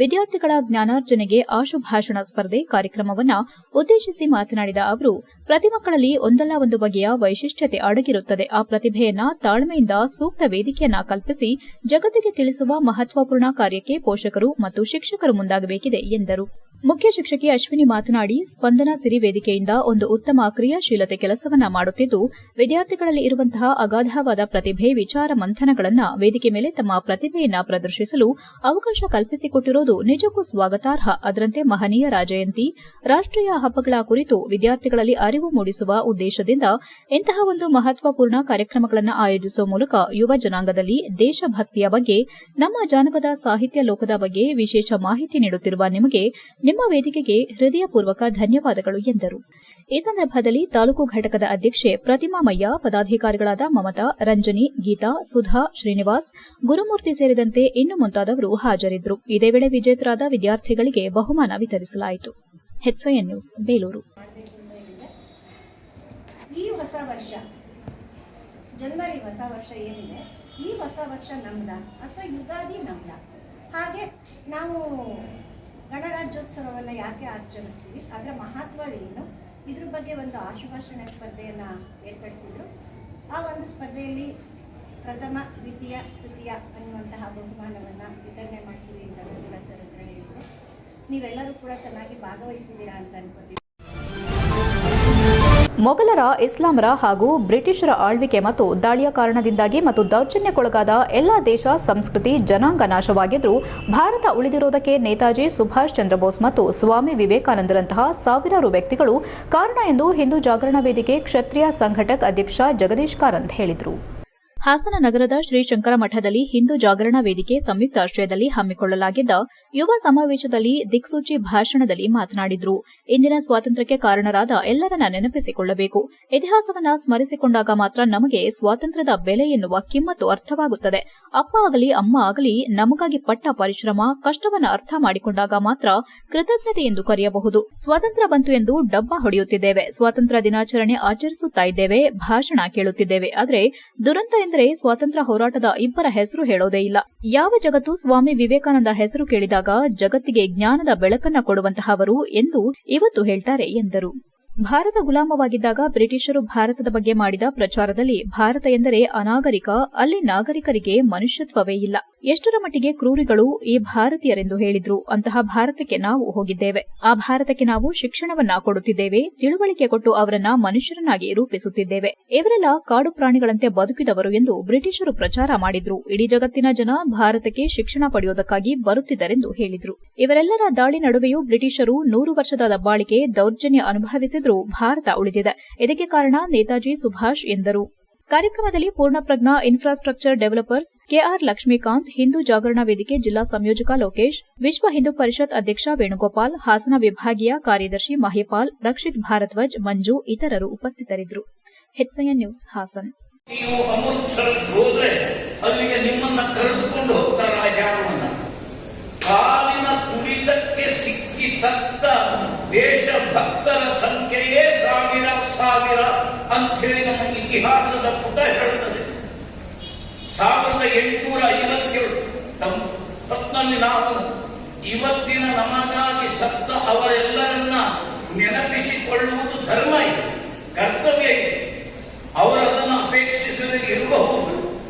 ವಿದ್ಯಾರ್ಥಿಗಳ ಜ್ಞಾನಾರ್ಜನೆಗೆ ಆಶುಭಾಷಣ ಸ್ಪರ್ಧೆ ಕಾರ್ಯಕ್ರಮವನ್ನು ಉದ್ದೇಶಿಸಿ ಮಾತನಾಡಿದ ಅವರು, ಪ್ರತಿ ಮಕ್ಕಳಲ್ಲಿ ಒಂದಲ್ಲ ಒಂದು ಬಗೆಯ ವೈಶಿಷ್ಟ್ಯತೆ ಅಡಗಿರುತ್ತದೆ. ಆ ಪ್ರತಿಭೆಯನ್ನ ತಾಳ್ಮೆಯಿಂದ ಸೂಕ್ತ ವೇದಿಕೆಯನ್ನ ಕಲ್ಪಿಸಿ ಜಗತ್ತಿಗೆ ತಿಳಿಸುವ ಮಹತ್ವಪೂರ್ಣ ಕಾರ್ಯಕ್ಕೆ ಪೋಷಕರು ಮತ್ತು ಶಿಕ್ಷಕರು ಮುಂದಾಗಬೇಕಿದೆ ಎಂದರು. ಮುಖ್ಯ ಶಿಕ್ಷಕಿ ಅಶ್ವಿನಿ ಮಾತನಾಡಿ, ಸ್ಪಂದನ ಸಿರಿ ವೇದಿಕೆಯಿಂದ ಒಂದು ಉತ್ತಮ ಕ್ರಿಯಾಶೀಲತೆ ಕೆಲಸವನ್ನ ಮಾಡುತ್ತಿದ್ದು, ವಿದ್ಯಾರ್ಥಿಗಳಲ್ಲಿ ಇರುವಂತಹ ಅಗಾಧವಾದ ಪ್ರತಿಭೆ, ವಿಚಾರ ಮಂಥನಗಳನ್ನು ವೇದಿಕೆ ಮೇಲೆ ತಮ್ಮ ಪ್ರತಿಭೆಯನ್ನ ಪ್ರದರ್ಶಿಸಲು ಅವಕಾಶ ಕಲ್ಪಿಸಿಕೊಟ್ಟಿರುವುದು ನಿಜಕ್ಕೂ ಸ್ವಾಗತಾರ್ಹ. ಅದರಂತೆ ಮಹನೀಯರ ಜಯಂತಿ, ರಾಷ್ಟೀಯ ಹಬ್ಬಗಳ ಕುರಿತು ವಿದ್ಯಾರ್ಥಿಗಳಲ್ಲಿ ಅರಿವು ಮೂಡಿಸುವ ಉದ್ದೇಶದಿಂದ ಇಂತಹ ಒಂದು ಮಹತ್ವಪೂರ್ಣ ಕಾರ್ಯಕ್ರಮಗಳನ್ನು ಆಯೋಜಿಸುವ ಮೂಲಕ ಯುವ ಜನಾಂಗದಲ್ಲಿ ದೇಶಭಕ್ತಿಯ ಬಗ್ಗೆ, ನಮ್ಮ ಜಾನಪದ ಸಾಹಿತ್ಯ ಲೋಕದ ಬಗ್ಗೆ ವಿಶೇಷ ಮಾಹಿತಿ ನೀಡುತ್ತಿರುವ ನಿಮಗೆ ನಿಮ್ಮ ವೇದಿಕೆಗೆ ಹೃದಯಪೂರ್ವಕ ಧನ್ಯವಾದಗಳು ಎಂದರು. ಈ ಸಂದರ್ಭದಲ್ಲಿ ತಾಲೂಕು ಘಟಕದ ಅಧ್ಯಕ್ಷೆ ಪ್ರತಿಮಾ ಮಯ್ಯ, ಪದಾಧಿಕಾರಿಗಳಾದ ಮಮತಾ, ರಂಜನಿ, ಗೀತಾ, ಸುಧಾ, ಶ್ರೀನಿವಾಸ್, ಗುರುಮೂರ್ತಿ ಸೇರಿದಂತೆ ಇನ್ನು ಮುಂತಾದವರು ಹಾಜರಿದ್ದರು. ಇದೇ ವೇಳೆ ವಿಜೇತರಾದ ವಿದ್ಯಾರ್ಥಿಗಳಿಗೆ ಬಹುಮಾನ ವಿತರಿಸಲಾಯಿತು. HCN news Belur. ಈ ಹೊಸ ವರ್ಷ ಜನವರಿ ಹೊಸ ವರ್ಷ ಏನಿದೆ, ಈ ಹೊಸ ವರ್ಷ ನಮ್ದ ಅಥವಾ ಯುಗಾದಿ ನಮ್ದ? ಹಾಗೆ ನಾವು ಗಣರಾಜ್ಯೋತ್ಸವವನ್ನು ಯಾಕೆ ಆಚರಿಸ್ತೀವಿ, ಅದರ ಮಹತ್ವವೇನು, ಇದ್ರ ಬಗ್ಗೆ ಒಂದು ಆಶುಭಾಷಣ ಸ್ಪರ್ಧೆಯನ್ನು ಏರ್ಪಡಿಸಿದ್ರು. ಆ ಒಂದು ಸ್ಪರ್ಧೆಯಲ್ಲಿ ಪ್ರಥಮ, ದ್ವಿತೀಯ, ತೃತೀಯ ಅನ್ನುವಂತಹ ಬಹುಮಾನವನ್ನು ವಿತರಣೆ ಮಾಡ್ತೀವಿ ಅಂತ ರಂಜಿತಾ ಸರ್ ಹತ್ರ ಹೇಳಿದ್ರು. ನೀವೆಲ್ಲರೂ ಕೂಡ ಚೆನ್ನಾಗಿ ಭಾಗವಹಿಸಿದ್ದೀರಾ ಅಂತ ಅನ್ಕೋತೀವಿ. ಮೊಘಲರ, ಇಸ್ಲಾಮರ ಹಾಗೂ ಬ್ರಿಟಿಷರ ಆಳ್ವಿಕೆ ಮತ್ತು ದಾಳಿಯ ಕಾರಣದಿಂದಾಗಿ ಮತ್ತು ದೌರ್ಜನ್ಯಕ್ಕೊಳಗಾದ ಎಲ್ಲ ದೇಶ, ಸಂಸ್ಕೃತಿ, ಜನಾಂಗ ನಾಶವಾಗಿದ್ದರೂ ಭಾರತ ಉಳಿದಿರುವುದಕ್ಕೆ ನೇತಾಜಿ ಸುಭಾಷ್ ಚಂದ್ರ ಬೋಸ್ ಮತ್ತು ಸ್ವಾಮಿ ವಿವೇಕಾನಂದರಂತಹ ಸಾವಿರಾರು ವ್ಯಕ್ತಿಗಳು ಕಾರಣ ಎಂದು ಹಿಂದೂ ಜಾಗರಣ ವೇದಿಕೆ ಕ್ಷತ್ರಿಯ ಸಂಘಟಕ್ ಅಧ್ಯಕ್ಷ ಜಗದೀಶ್ ಕಾರಂತ್ ಹೇಳಿದರು. ಹಾಸನ ನಗರದ ಶ್ರೀ ಶಂಕರ ಮಠದಲ್ಲಿ ಹಿಂದೂ ಜಾಗರಣ ವೇದಿಕೆ ಸಂಯುಕ್ತಾಶ್ರಯದಲ್ಲಿ ಹಮ್ಮಿಕೊಳ್ಳಲಾಗಿದ್ದ ಯುವ ಸಮಾವೇಶದಲ್ಲಿ ದಿಕ್ಸೂಚಿ ಭಾಷಣದಲ್ಲಿ ಮಾತನಾಡಿದರು. ಇಂದಿನ ಸ್ವಾತಂತ್ರ್ಯಕ್ಕೆ ಕಾರಣರಾದ ಎಲ್ಲರನ್ನ ನೆನಪಿಸಿಕೊಳ್ಳಬೇಕು. ಇತಿಹಾಸವನ್ನ ಸ್ಮರಿಸಿಕೊಂಡಾಗ ಮಾತ್ರ ನಮಗೆ ಸ್ವಾತಂತ್ರ್ಯದ ಬೆಲೆ ಎನ್ನುವ ಕಿಮ್ಮತ್ತು ಅರ್ಥವಾಗುತ್ತದೆ. ಅಪ್ಪ ಆಗಲಿ ಅಮ್ಮ ಆಗಲಿ ನಮಗಾಗಿ ಪಟ್ಟ ಪರಿಶ್ರಮ, ಕಷ್ಟವನ್ನ ಅರ್ಥ ಮಾಡಿಕೊಂಡಾಗ ಮಾತ್ರ ಕೃತಜ್ಞತೆ ಎಂದು ಕರೆಯಬಹುದು. ಸ್ವಾತಂತ್ರ್ಯ ಬಂತು ಎಂದು ಡಬ್ಬ ಹೊಡೆಯುತ್ತಿದ್ದೇವೆ, ಸ್ವಾತಂತ್ರ್ಯ ದಿನಾಚರಣೆ ಆಚರಿಸುತ್ತಾ ಇದ್ದೇವೆ, ಭಾಷಣ ಕೇಳುತ್ತಿದ್ದೇವೆ. ಆದರೆ ದುರಂತ ಎಂದರೆ ಸ್ವಾತಂತ್ರ್ಯ ಹೋರಾಟದ ಇಬ್ಬರ ಹೆಸರು ಹೇಳೋದೇ ಇಲ್ಲ. ಯಾವ ಜಗತ್ತು ಸ್ವಾಮಿ ವಿವೇಕಾನಂದ ಹೆಸರು ಕೇಳಿದಾಗ ಜಗತ್ತಿಗೆ ಜ್ಞಾನದ ಬೆಳಕನ್ನ ಕೊಡುವಂತಹವರು ಎಂದು ಇವತ್ತು ಹೇಳ್ತಾರೆ ಎಂದರು. ಭಾರತ ಗುಲಾಮವಾಗಿದ್ದಾಗ ಬ್ರಿಟಿಷರು ಭಾರತದ ಬಗ್ಗೆ ಮಾಡಿದ ಪ್ರಚಾರದಲ್ಲಿ ಭಾರತ ಎಂದರೆ ಅನಾಗರಿಕ, ಅಲ್ಲಿ ನಾಗರಿಕರಿಗೆ ಮನುಷ್ಯತ್ವವೇ ಇಲ್ಲ, ಎಷ್ಟರ ಮಟ್ಟಿಗೆ ಕ್ರೂರಿಗಳು ಈ ಭಾರತೀಯರೆಂದು ಹೇಳಿದ್ರು. ಅಂತಹ ಭಾರತಕ್ಕೆ ನಾವು ಹೋಗಿದ್ದೇವೆ. ಆ ಭಾರತಕ್ಕೆ ನಾವು ಶಿಕ್ಷಣವನ್ನ ಕೊಡುತ್ತಿದ್ದೇವೆ, ತಿಳುವಳಿಕೆ ಕೊಟ್ಟು ಅವರನ್ನ ಮನುಷ್ಯರನ್ನಾಗಿ ರೂಪಿಸುತ್ತಿದ್ದೇವೆ. ಇವರೆಲ್ಲ ಕಾಡು ಪ್ರಾಣಿಗಳಂತೆ ಬದುಕಿದವರು ಎಂದು ಬ್ರಿಟಿಷರು ಪ್ರಚಾರ ಮಾಡಿದ್ರು. ಇಡೀ ಜಗತ್ತಿನ ಜನ ಭಾರತಕ್ಕೆ ಶಿಕ್ಷಣ ಪಡೆಯುವುದಕ್ಕಾಗಿ ಬರುತ್ತಿದ್ದರೆಂದು ಹೇಳಿದ್ರು. ಇವರೆಲ್ಲರ ದಾಳಿ ನಡುವೆಯೂ ಬ್ರಿಟಿಷರು 100 ವರ್ಷದ ದಬ್ಬಾಳಿಕೆ, ದೌರ್ಜನ್ಯ ಅನುಭವಿಸಿದ್ರು. ಭಾರತ ಉಳಿದಿದೆ. ಇದಕ್ಕೆ ಕಾರಣ ನೇತಾಜಿ ಸುಭಾಷ್ ಎಂದರು. ಕಾರ್ಯಕ್ರಮದಲ್ಲಿ Poornaprajna infrastructure developers KR Lakshmikant, Hindu Jagarana Vedike ಜಿಲ್ಲಾ ಸಂಯೋಜಕ ಲೋಕೇಶ್, ವಿಶ್ವ ಹಿಂದೂ ಪರಿಷತ್ ಅಧ್ಯಕ್ಷ ವೇಣುಗೋಪಾಲ್, ಹಾಸನ ವಿಭಾಗೀಯ ಕಾರ್ಯದರ್ಶಿ ಮಹಿಪಾಲ್, ರಕ್ಷಿತ್ ಭಾರದ್ವಾಜ್, ಮಂಜು ಇತರರು ಉಪಸ್ಥಿತರಿದ್ದರು. HCN news Hassan. ನೀವು ಅಮೃತ್ಸರಕ್ಕೆ ಹೋದ್ರೆ ಅಲ್ಲಿಗೆ ನಿಮ್ಮನ್ನ ಕರೆದುಕೊಂಡು ಹೋಗ್ತಾರೆ ಆ ಜಾಗವನ್ನ. ಕಾಲಿನ ತುಳಿತಕ್ಕೆ ಸಿಕ್ಕಿ ಸತ್ತ ದೇಶಭಕ್ತರ ಸಂಖ್ಯೆಯೇ ಸಾವಿರ ಸಾವಿರ ಅಂಥೇಳಿ ನಮ್ಮ ಇತಿಹಾಸದ ಪುಟ ಹೇಳುತ್ತದೆ. 1857 ನಾವು ಇವತ್ತಿನ ನಮಗಾಗಿ ಸತ್ತ ಅವರೆಲ್ಲರನ್ನ ನೆನಪಿಸಿಕೊಳ್ಳುವುದು ಧರ್ಮ ಇದೆ, ಕರ್ತವ್ಯ ಇದೆ. ಅವರದನ್ನು ಅಪೇಕ್ಷಿಸದೆ ಇರಬಹುದು.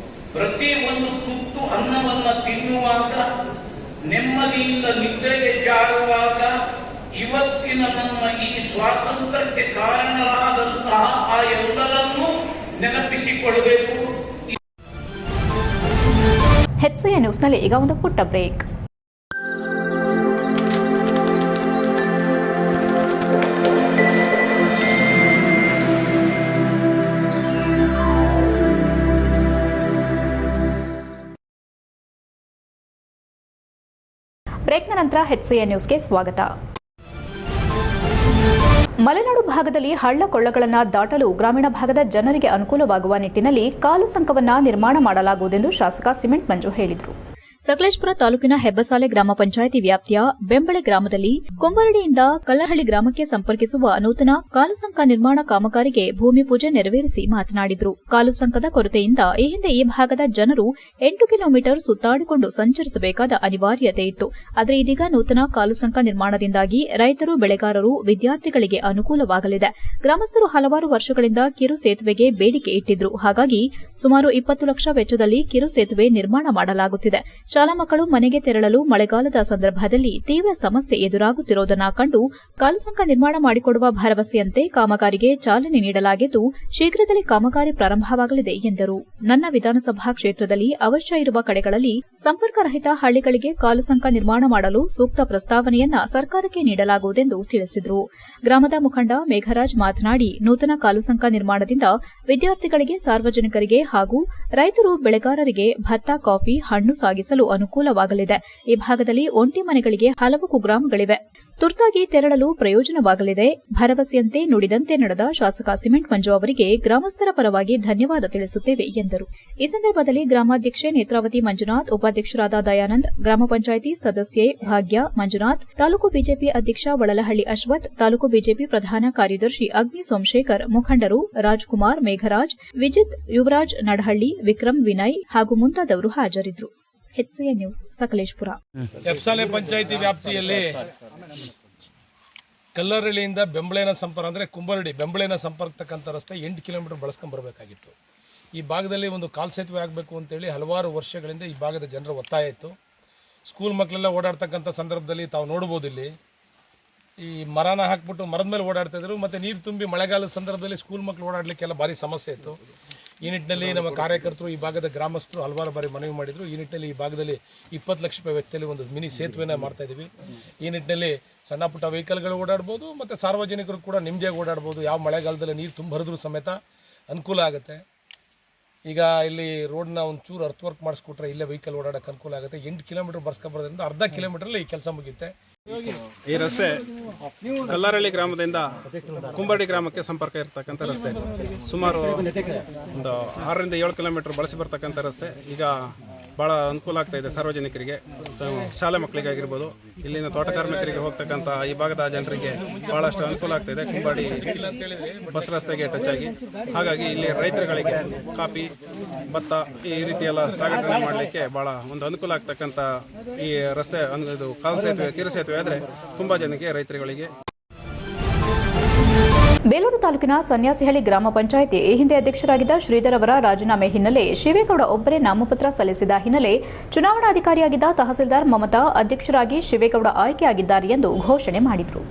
ಪ್ರತಿ ಒಂದು ತುತ್ತು ಅನ್ನವನ್ನ ತಿನ್ನುವಾಗ, ನೆಮ್ಮದಿಯಿಂದ ನಿದ್ರೆಗೆ ಜಾರುವಾಗ ಇವತ್ತಿನ ನಮ್ಮ ಈ ಸ್ವಾತಂತ್ರ್ಯಕ್ಕೆ ಕಾರಣರಾದಂತಹ ಆ ಎಲ್ಲರನ್ನೂ ನೆನಪಿಸಿಕೊಳ್ಳಬೇಕು. HCA ನ್ಯೂಸ್ನಲ್ಲಿ ಈಗ ಒಂದು ಪುಟ್ಟ ಬ್ರೇಕ್. ಬ್ರೇಕ್ನ ನಂತರ HCA ನ್ಯೂಸ್ಗೆ ಸ್ವಾಗತ. ಮಲೆನಾಡು ಭಾಗದಲ್ಲಿ ಹಳ್ಳ ಕೊಳ್ಳಗಳನ್ನು ದಾಟಲು ಗ್ರಾಮೀಣ ಭಾಗದ ಜನರಿಗೆ ಅನುಕೂಲವಾಗುವ ನಿಟ್ಟಿನಲ್ಲಿ ಕಾಲು ಸಂಕವನ್ನು ನಿರ್ಮಾಣ ಮಾಡಲಾಗುವುದೆಂದು ಶಾಸಕ ಸಿಮೆಂಟ್ ಮಂಜು ಹೇಳಿದರು. ಸಕಲೇಶಪುರ ತಾಲೂಕಿನ ಹೆಬ್ಬಸಾಲೆ ಗ್ರಾಮ ಪಂಚಾಯಿತಿ ವ್ಯಾಪ್ತಿಯ ಬೆಂಬಳೆ ಗ್ರಾಮದಲ್ಲಿ ಕುಂಬರಡಿಯಿಂದ ಕಲ್ಲಹಳ್ಳಿ ಗ್ರಾಮಕ್ಕೆ ಸಂಪರ್ಕಿಸುವ ನೂತನ ಕಾಲುಸಂಕ ನಿರ್ಮಾಣ ಕಾಮಗಾರಿಗೆ ಭೂಮಿ ಪೂಜೆ ನೆರವೇರಿಸಿ ಮಾತನಾಡಿದರು. ಕಾಲುಸಂಕದ ಕೊರತೆಯಿಂದ ಈ ಹಿಂದೆ ಈ ಭಾಗದ ಜನರು 8 ಕಿಲೋಮೀಟರ್ ಸುತ್ತಾಡಿಕೊಂಡು ಸಂಚರಿಸಬೇಕಾದ ಅನಿವಾರ್ಯತೆ ಇತ್ತು. ಆದರೆ ಇದೀಗ ನೂತನ ಕಾಲುಸಂಕ ನಿರ್ಮಾಣದಿಂದಾಗಿ ರೈತರು, ಬೆಳೆಗಾರರು, ವಿದ್ಯಾರ್ಥಿಗಳಿಗೆ ಅನುಕೂಲವಾಗಲಿದೆ. ಗ್ರಾಮಸ್ಥರು ಹಲವಾರು ವರ್ಷಗಳಿಂದ ಕಿರು ಸೇತುವೆಗೆ ಬೇಡಿಕೆ ಇಟ್ಟಿದ್ರು. ಹಾಗಾಗಿ ಸುಮಾರು 20 ಲಕ್ಷ ವೆಚ್ಚದಲ್ಲಿ ಕಿರು ಸೇತುವೆ ನಿರ್ಮಾಣ ಮಾಡಲಾಗುತ್ತಿದೆ. ಶಾಲಾ ಮಕ್ಕಳು ಮನೆಗೆ ತೆರಳಲು ಮಳೆಗಾಲದ ಸಂದರ್ಭದಲ್ಲಿ ತೀವ್ರ ಸಮಸ್ಯೆ ಎದುರಾಗುತ್ತಿರುವುದನ್ನು ಕಂಡು ಕಾಲುಸಂಕ ನಿರ್ಮಾಣ ಮಾಡಿಕೊಡುವ ಭರವಸೆಯಂತೆ ಕಾಮಗಾರಿಗೆ ಚಾಲನೆ ನೀಡಲಾಗಿದ್ದು, ಶೀಘ್ರದಲ್ಲೇ ಕಾಮಗಾರಿ ಪ್ರಾರಂಭವಾಗಲಿದೆ ಎಂದರು. ನನ್ನ ವಿಧಾನಸಭಾ ಕ್ಷೇತ್ರದಲ್ಲಿ ಅವಶ್ಯ ಇರುವ ಕಡೆಗಳಲ್ಲಿ ಸಂಪರ್ಕರಹಿತ ಹಳ್ಳಿಗಳಿಗೆ ಕಾಲುಸಂಕ ನಿರ್ಮಾಣ ಮಾಡಲು ಸೂಕ್ತ ಪ್ರಸ್ತಾವನೆಯನ್ನ ಸರ್ಕಾರಕ್ಕೆ ನೀಡಲಾಗುವುದೆಂದು ತಿಳಿಸಿದರು. ಗ್ರಾಮದ ಮುಖಂಡ ಮೇಘರಾಜ್ ಮಾತನಾಡಿ, ನೂತನ ಕಾಲುಸಂಕ ನಿರ್ಮಾಣದಿಂದ ವಿದ್ಯಾರ್ಥಿಗಳಿಗೆ, ಸಾರ್ವಜನಿಕರಿಗೆ ಹಾಗೂ ರೈತರು, ಬೆಳೆಗಾರರಿಗೆ ಭತ್ತ, ಕಾಫಿ, ಹಣ್ಣು ಸಾಗಿಸಲು ಅನುಕೂಲವಾಗಲಿದೆ. ಈ ಭಾಗದಲ್ಲಿ ಒಂಟಿ ಮನೆಗಳಿಗೆ ಹಲವು ಕುಗ್ರಾಮಗಳಿವೆ. ತುರ್ತಾಗಿ ತೆರಳಲು ಪ್ರಯೋಜನವಾಗಲಿದೆ. ಭರವಸೆಯಂತೆ ನುಡಿದಂತೆ ನಡೆದ ಶಾಸಕ ಸಿಮೆಂಟ್ ಮಂಜು ಅವರಿಗೆ ಗ್ರಾಮಸ್ಥರ ಪರವಾಗಿ ಧನ್ಯವಾದ ತಿಳಿಸುತ್ತೇವೆ ಎಂದರು. ಈ ಸಂದರ್ಭದಲ್ಲಿ ಗ್ರಾಮಾಧ್ಯಕ್ಷೆ ನೇತ್ರಾವತಿ ಮಂಜುನಾಥ್, ಉಪಾಧ್ಯಕ್ಷರಾದ ದಯಾನಂದ್, ಗ್ರಾಮ ಪಂಚಾಯಿತಿ ಸದಸ್ಯೆ ಭಾಗ್ಯ ಮಂಜುನಾಥ್, ತಾಲೂಕು ಬಿಜೆಪಿ ಅಧ್ಯಕ್ಷ ವಳಲಹಳ್ಳಿ ಅಶ್ವಥ್, ತಾಲೂಕು ಬಿಜೆಪಿ ಪ್ರಧಾನ ಕಾರ್ಯದರ್ಶಿ ಅಗ್ನಿ ಸೋಮಶೇಖರ್, ಮುಖಂಡರು ರಾಜ್ಕುಮಾರ್, ಮೇಘರಾಜ್, ವಿಜಿತ್, ಯುವರಾಜ್ ನಡಹಳ್ಳಿ, ವಿಕ್ರಮ್, ವಿನಯ್ ಹಾಗೂ ಮುಂತಾದವರು ಹಾಜರಿದ್ದರು. HCA news, Sakleshpur. ಹೆಬ್ಬಸಾಲೆ ಪಂಚಾಯಿತಿ ವ್ಯಾಪ್ತಿಯಲ್ಲಿ ಕಲ್ಲರಳ್ಳಿಯಿಂದ ಬೆಂಬಳೆನ ಸಂಪರ್ಕ ಅಂದರೆ ಕುಂಬರಡಿ ಬೆಂಬಳೆನ ಸಂಪರ್ಕತಕ್ಕಂಥ ರಸ್ತೆ 8 ಕಿಲೋಮೀಟರ್ ಬಳಸ್ಕೊಂಡು ಬರಬೇಕಾಗಿತ್ತು. ಈ ಭಾಗದಲ್ಲಿ ಒಂದು ಕಾಲ್ ಸೇತುವೆ ಆಗಬೇಕು ಅಂತೇಳಿ ಹಲವಾರು ವರ್ಷಗಳಿಂದ ಈ ಭಾಗದ ಜನರ ಒತ್ತಾಯ ಇತ್ತು. ಸ್ಕೂಲ್ ಮಕ್ಕಳೆಲ್ಲ ಓಡಾಡ್ತಕ್ಕಂಥ ಸಂದರ್ಭದಲ್ಲಿ ತಾವು ನೋಡ್ಬೋದು, ಇಲ್ಲಿ ಈ ಮರನ ಹಾಕ್ಬಿಟ್ಟು ಮರದ ಮೇಲೆ ಓಡಾಡ್ತಾಯಿದ್ರು. ಮತ್ತು ನೀರು ತುಂಬಿ ಮಳೆಗಾಲದ ಸಂದರ್ಭದಲ್ಲಿ ಸ್ಕೂಲ್ ಮಕ್ಕಳು ಓಡಾಡಲಿಕ್ಕೆಲ್ಲ ಭಾರಿ ಸಮಸ್ಯೆ ಇತ್ತು. ಈ ನಿಟ್ಟಿನಲ್ಲಿ ನಮ್ಮ ಕಾರ್ಯಕರ್ತರು, ಈ ಭಾಗದ ಗ್ರಾಮಸ್ಥರು ಹಲವಾರು ಬಾರಿ ಮನವಿ ಮಾಡಿದರು. ಈ ನಿಟ್ಟಿನಲ್ಲಿ ಈ ಭಾಗದಲ್ಲಿ 20 ಲಕ್ಷ ರೂಪಾಯಿ ವೆಚ್ಚದಲ್ಲಿ ಒಂದು ಮಿನಿ ಸೇತುವೆನ ಮಾಡ್ತಾ ಇದ್ದೀವಿ. ಈ ನಿಟ್ಟಿನಲ್ಲಿ ಸಣ್ಣ ಪುಟ್ಟ ವೆಹಿಕಲ್ಗಳು ಓಡಾಡ್ಬೋದು ಮತ್ತು ಸಾರ್ವಜನಿಕರು ಕೂಡ ನಿಮ್ಮದಿಯಾಗಿ ಓಡಾಡ್ಬೋದು. ಯಾವ ಮಳೆಗಾಲದಲ್ಲಿ ನೀರು ತುಂಬ ಹರಿದ್ರೂ ಸಮೇತ ಅನುಕೂಲ ಆಗುತ್ತೆ. ಈಗ ಇಲ್ಲಿ ರೋಡ್ನ ಒಂಚೂರು ಅರ್ತ್ ವರ್ಕ್ ಮಾಡಿಸ್ಕೊಟ್ರೆ ಇಲ್ಲೇ ವೆಹಿಕಲ್ ಓಡಾಡೋಕ್ಕೆ ಅನುಕೂಲ ಆಗುತ್ತೆ. 8 ಕಿಲೋಮೀಟರ್ ಬರ್ಸ್ಕೊಬರೋದ್ರಿಂದ ಅರ್ಧ ಕಿಲೋಮೀಟರಲ್ಲಿ ಈ ಕೆಲಸ ಮುಗಿಯುತ್ತೆ. ಈ ರಸ್ತೆ ಕಲ್ಲರಳ್ಳಿ ಗ್ರಾಮದಿಂದ ಕುಂಬರಡಿ ಗ್ರಾಮಕ್ಕೆ ಸಂಪರ್ಕ ಇರತಕ್ಕಂಥ ರಸ್ತೆ. ಸುಮಾರು ಒಂದು 6 ರಿಂದ 7 ಕಿಲೋಮೀಟರ್ ಬಳಸಿ ಬರ್ತಕ್ಕಂಥ ರಸ್ತೆ. ಈಗ ಭಾಳ ಅನುಕೂಲ ಆಗ್ತಾ ಇದೆ ಸಾರ್ವಜನಿಕರಿಗೆ, ಶಾಲೆ ಮಕ್ಕಳಿಗಾಗಿರ್ಬೋದು, ಇಲ್ಲಿನ ತೋಟ ಕಾರ್ಮಿಕರಿಗೆ ಹೋಗ್ತಕ್ಕಂಥ ಈ ಭಾಗದ ಜನರಿಗೆ ಭಾಳಷ್ಟು ಅನುಕೂಲ ಆಗ್ತಾ ಇದೆ. ಕುಂಬರಡಿ ಬಸ್ ರಸ್ತೆಗೆ ಟಚ್ ಆಗಿ, ಹಾಗಾಗಿ ಇಲ್ಲಿ ರೈತರುಗಳಿಗೆ ಕಾಫಿ, ಭತ್ತ ಈ ರೀತಿ ಎಲ್ಲ ಸಾಗಣೆ ಮಾಡಲಿಕ್ಕೆ ಭಾಳ ಒಂದು ಅನುಕೂಲ ಆಗ್ತಕ್ಕಂಥ ಈ ರಸ್ತೆ, ಇದು ಕಾಲು ಸೇತುವೆ, ಕಿರು ಸೇತುವೆ ಆದರೆ ತುಂಬ ಜನಕ್ಕೆ, ರೈತರುಗಳಿಗೆ. ಬೇಲೂರು ತಾಲೂಕಿನ ಸನ್ಯಾಸಿಹಳ್ಳಿ ಗ್ರಾಮ ಪಂಚಾಯಿತಿ ಈ ಹಿಂದೆ ಅಧ್ಯಕ್ಷರಾಗಿದ್ದ ಶ್ರೀಧರ್ ಅವರ ರಾಜೀನಾಮೆ ಹಿನ್ನೆಲೆ ಶಿವೇಗೌಡ ಒಬ್ಬರೇ ನಾಮಪತ್ರ ಸಲ್ಲಿಸಿದ ಹಿನ್ನೆಲೆ ಚುನಾವಣಾಧಿಕಾರಿಯಾಗಿದ್ದ ತಹಸೀಲ್ದಾರ್ ಮಮತಾ ಅಧ್ಯಕ್ಷರಾಗಿ ಶಿವೇಗೌಡ ಆಯ್ಕೆಯಾಗಿದ್ದಾರೆ ಎಂದು ಘೋಷಣೆ ಮಾಡಿದರು.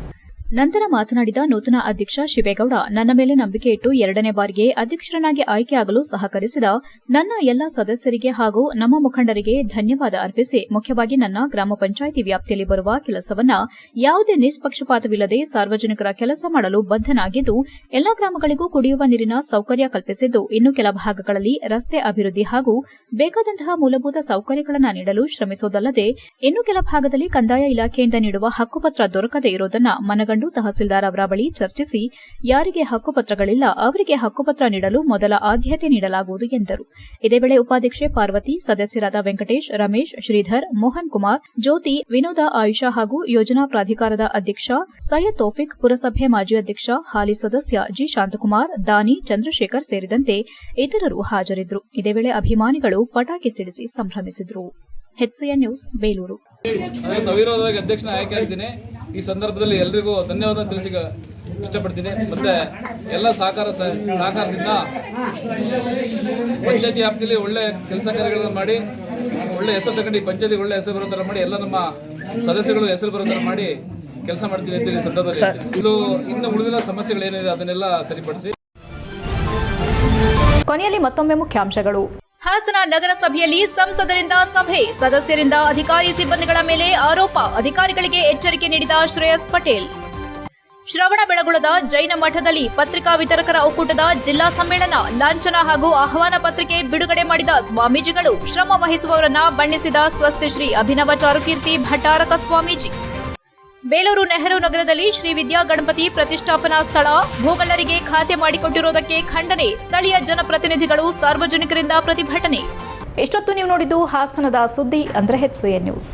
ನಂತರ ಮಾತನಾಡಿದ ನೂತನ ಅಧ್ಯಕ್ಷ ಶಿವೇಗೌಡ, ನನ್ನ ಮೇಲೆ ನಂಬಿಕೆ ಇಟ್ಟು 2ನೇ ಬಾರಿಗೆ ಅಧ್ಯಕ್ಷರನ್ನಾಗಿ ಆಯ್ಕೆಯಾಗಲು ಸಹಕರಿಸಿದ ನನ್ನ ಎಲ್ಲ ಸದಸ್ಯರಿಗೆ ಹಾಗೂ ನಮ್ಮ ಮುಖಂಡರಿಗೆ ಧನ್ಯವಾದ ಅರ್ಪಿಸಿ, ಮುಖ್ಯವಾಗಿ ನನ್ನ ಗ್ರಾಮ ಪಂಚಾಯಿತಿ ವ್ಯಾಪ್ತಿಯಲ್ಲಿ ಬರುವ ಕೆಲಸವನ್ನ ಯಾವುದೇ ನಿಷ್ಪಕ್ಷಪಾತವಿಲ್ಲದೆ ಸಾರ್ವಜನಿಕರ ಕೆಲಸ ಮಾಡಲು ಬದ್ದನಾಗಿದ್ದು, ಎಲ್ಲಾ ಗ್ರಾಮಗಳಿಗೂ ಕುಡಿಯುವ ನೀರಿನ ಸೌಕರ್ಯ ಕಲ್ಪಿಸಿದ್ದು, ಇನ್ನು ಕೆಲ ಭಾಗಗಳಲ್ಲಿ ರಸ್ತೆ ಅಭಿವೃದ್ಧಿ ಹಾಗೂ ಬೇಕಾದಂತಹ ಮೂಲಭೂತ ಸೌಕರ್ಯಗಳನ್ನು ನೀಡಲು ಶ್ರಮಿಸುವುದಲ್ಲದೆ, ಇನ್ನು ಕೆಲ ಭಾಗದಲ್ಲಿ ಕಂದಾಯ ಇಲಾಖೆಯಿಂದ ನೀಡುವ ಹಕ್ಕುಪತ್ರ ದೊರಕದೇ ಇರುವುದನ್ನು ಮನಗಂಡು ಕೈಗೊಂಡು ತಹಸೀಲ್ದಾರ್ ಅವರ ಬಳಿ ಚರ್ಚಿಸಿ ಯಾರಿಗೆ ಹಕ್ಕುಪತ್ರಗಳಿಲ್ಲ ಅವರಿಗೆ ಹಕ್ಕುಪತ್ರ ನೀಡಲು ಮೊದಲ ಆದ್ಯತೆ ನೀಡಲಾಗುವುದು ಎಂದರು. ಇದೇ ವೇಳೆ ಉಪಾಧ್ಯಕ್ಷೆ ಪಾರ್ವತಿ, ಸದಸ್ಯರಾದ ವೆಂಕಟೇಶ್, ರಮೇಶ್, ಶ್ರೀಧರ್, ಮೋಹನ್ ಕುಮಾರ್, ಜ್ಯೋತಿ, ವಿನೋದ, ಆಯುಷಾ ಹಾಗೂ ಯೋಜನಾ ಪ್ರಾಧಿಕಾರದ ಅಧ್ಯಕ್ಷ ಸೈಯದ್ ತೌಫಿಕ್, ಪುರಸಭೆ ಮಾಜಿ ಅಧ್ಯಕ್ಷ ಹಾಲಿ ಸದಸ್ಯ ಜಿ ಶಾಂತಕುಮಾರ್, ದಾನಿ, ಚಂದ್ರಶೇಖರ್ ಸೇರಿದಂತೆ ಇತರರು ಹಾಜರಿದ್ದರು. ಇದೇ ವೇಳೆ ಅಭಿಮಾನಿಗಳು ಪಟಾಕಿ ಸಿಡಿಸಿ ಸಂಭ್ರಮಿಸಿದರು. HCN news, Belur. ಅವಿರೋಧವಾಗಿ ಅಧ್ಯಕ್ಷನ ಆಯ್ಕೆ ಆಗಿದ್ದೀನಿ. ಈ ಸಂದರ್ಭದಲ್ಲಿ ಎಲ್ಲರಿಗೂ ಧನ್ಯವಾದ ತಿಳಿಸಿ ಇಷ್ಟಪಡ್ತೀನಿ. ಮತ್ತೆ ಎಲ್ಲ ಸಹಕಾರದಿಂದ ಪಂಚಾಯತಿ ವ್ಯಾಪ್ತಿಯಲ್ಲಿ ಒಳ್ಳೆ ಕೆಲಸ ಕಾರ್ಯಗಳನ್ನು ಮಾಡಿ ಒಳ್ಳೆ ಹೆಸರು ತಗೊಂಡು ಪಂಚಾಯತಿಗೆ ಒಳ್ಳೆ ಹೆಸರು ಬರೋ ಥರ ಮಾಡಿ ಎಲ್ಲ ನಮ್ಮ ಸದಸ್ಯಗಳು ಹೆಸರು ಬರೋ ಥರ ಮಾಡಿ ಕೆಲಸ ಮಾಡ್ತೀನಿ ಅಂತ ಈ ಸಂದರ್ಭದಲ್ಲಿ ಇದು ಇನ್ನು ಉಳಿದಿರೋ ಸಮಸ್ಯೆಗಳೇನಿದೆ ಅದನ್ನೆಲ್ಲ ಸರಿಪಡಿಸಿ. ಕೊನೆಯಲ್ಲಿ ಮತ್ತೊಮ್ಮೆ ಮುಖ್ಯಾಂಶಗಳು. ಹಾಸನ ನಗರಸಭೆಯಲ್ಲಿ ಸಂಸದರಿಂದ ಸಭೆ, ಸದಸ್ಯರಿಂದ ಅಧಿಕಾರಿ ಸಿಬ್ಬಂದಿಗಳ ಮೇಲೆ ಆರೋಪ, ಅಧಿಕಾರಿಗಳಿಗೆ ಎಚ್ಚರಿಕೆ ನೀಡಿದ ಶ್ರೇಯಸ್ ಪಟೇಲ್. ಶ್ರವಣಬೆಳಗೊಳದ ಜೈನ ಮಠದಲ್ಲಿ ಪತ್ರಿಕಾ ವಿತರಕರ ಒಕ್ಕೂಟದ ಜಿಲ್ಲಾ ಸಮ್ಮೇಳನ, ಲಾಂಛನ ಹಾಗೂ ಆಹ್ವಾನ ಪತ್ರಿಕೆ ಬಿಡುಗಡೆ ಮಾಡಿದ ಸ್ವಾಮೀಜಿಗಳು, ಶ್ರಮ ವಹಿಸುವವರನ್ನ ಬಣ್ಣಿಸಿದ ಸ್ವಸ್ತಿಶ್ರೀ ಅಭಿನವ ಚಾರುಕೀರ್ತಿ ಭಟ್ಟಾರಕ ಸ್ವಾಮೀಜಿ. ಬೇಲೂರು ನೆಹರು ನಗರದಲ್ಲಿ ಶ್ರೀ ವಿದ್ಯಾ ಗಣಪತಿ ಪ್ರತಿಷ್ಠಾಪನಾ ಸ್ಥಳ ಭೂಗಳ್ಳರಿಗೆ ಖಾತೆ ಮಾಡಿಕೊಟ್ಟಿರುವುದಕ್ಕೆ ಖಂಡನೆ, ಸ್ಥಳೀಯ ಜನಪ್ರತಿನಿಧಿಗಳು, ಸಾರ್ವಜನಿಕರಿಂದ ಪ್ರತಿಭಟನೆ. ಎಷ್ಟೊತ್ತು ನೀವು ನೋಡಿದ್ದು ಹಾಸನದ ಸುದ್ದಿ ಅಂದ್ರೆ HCN ನ್ಯೂಸ್.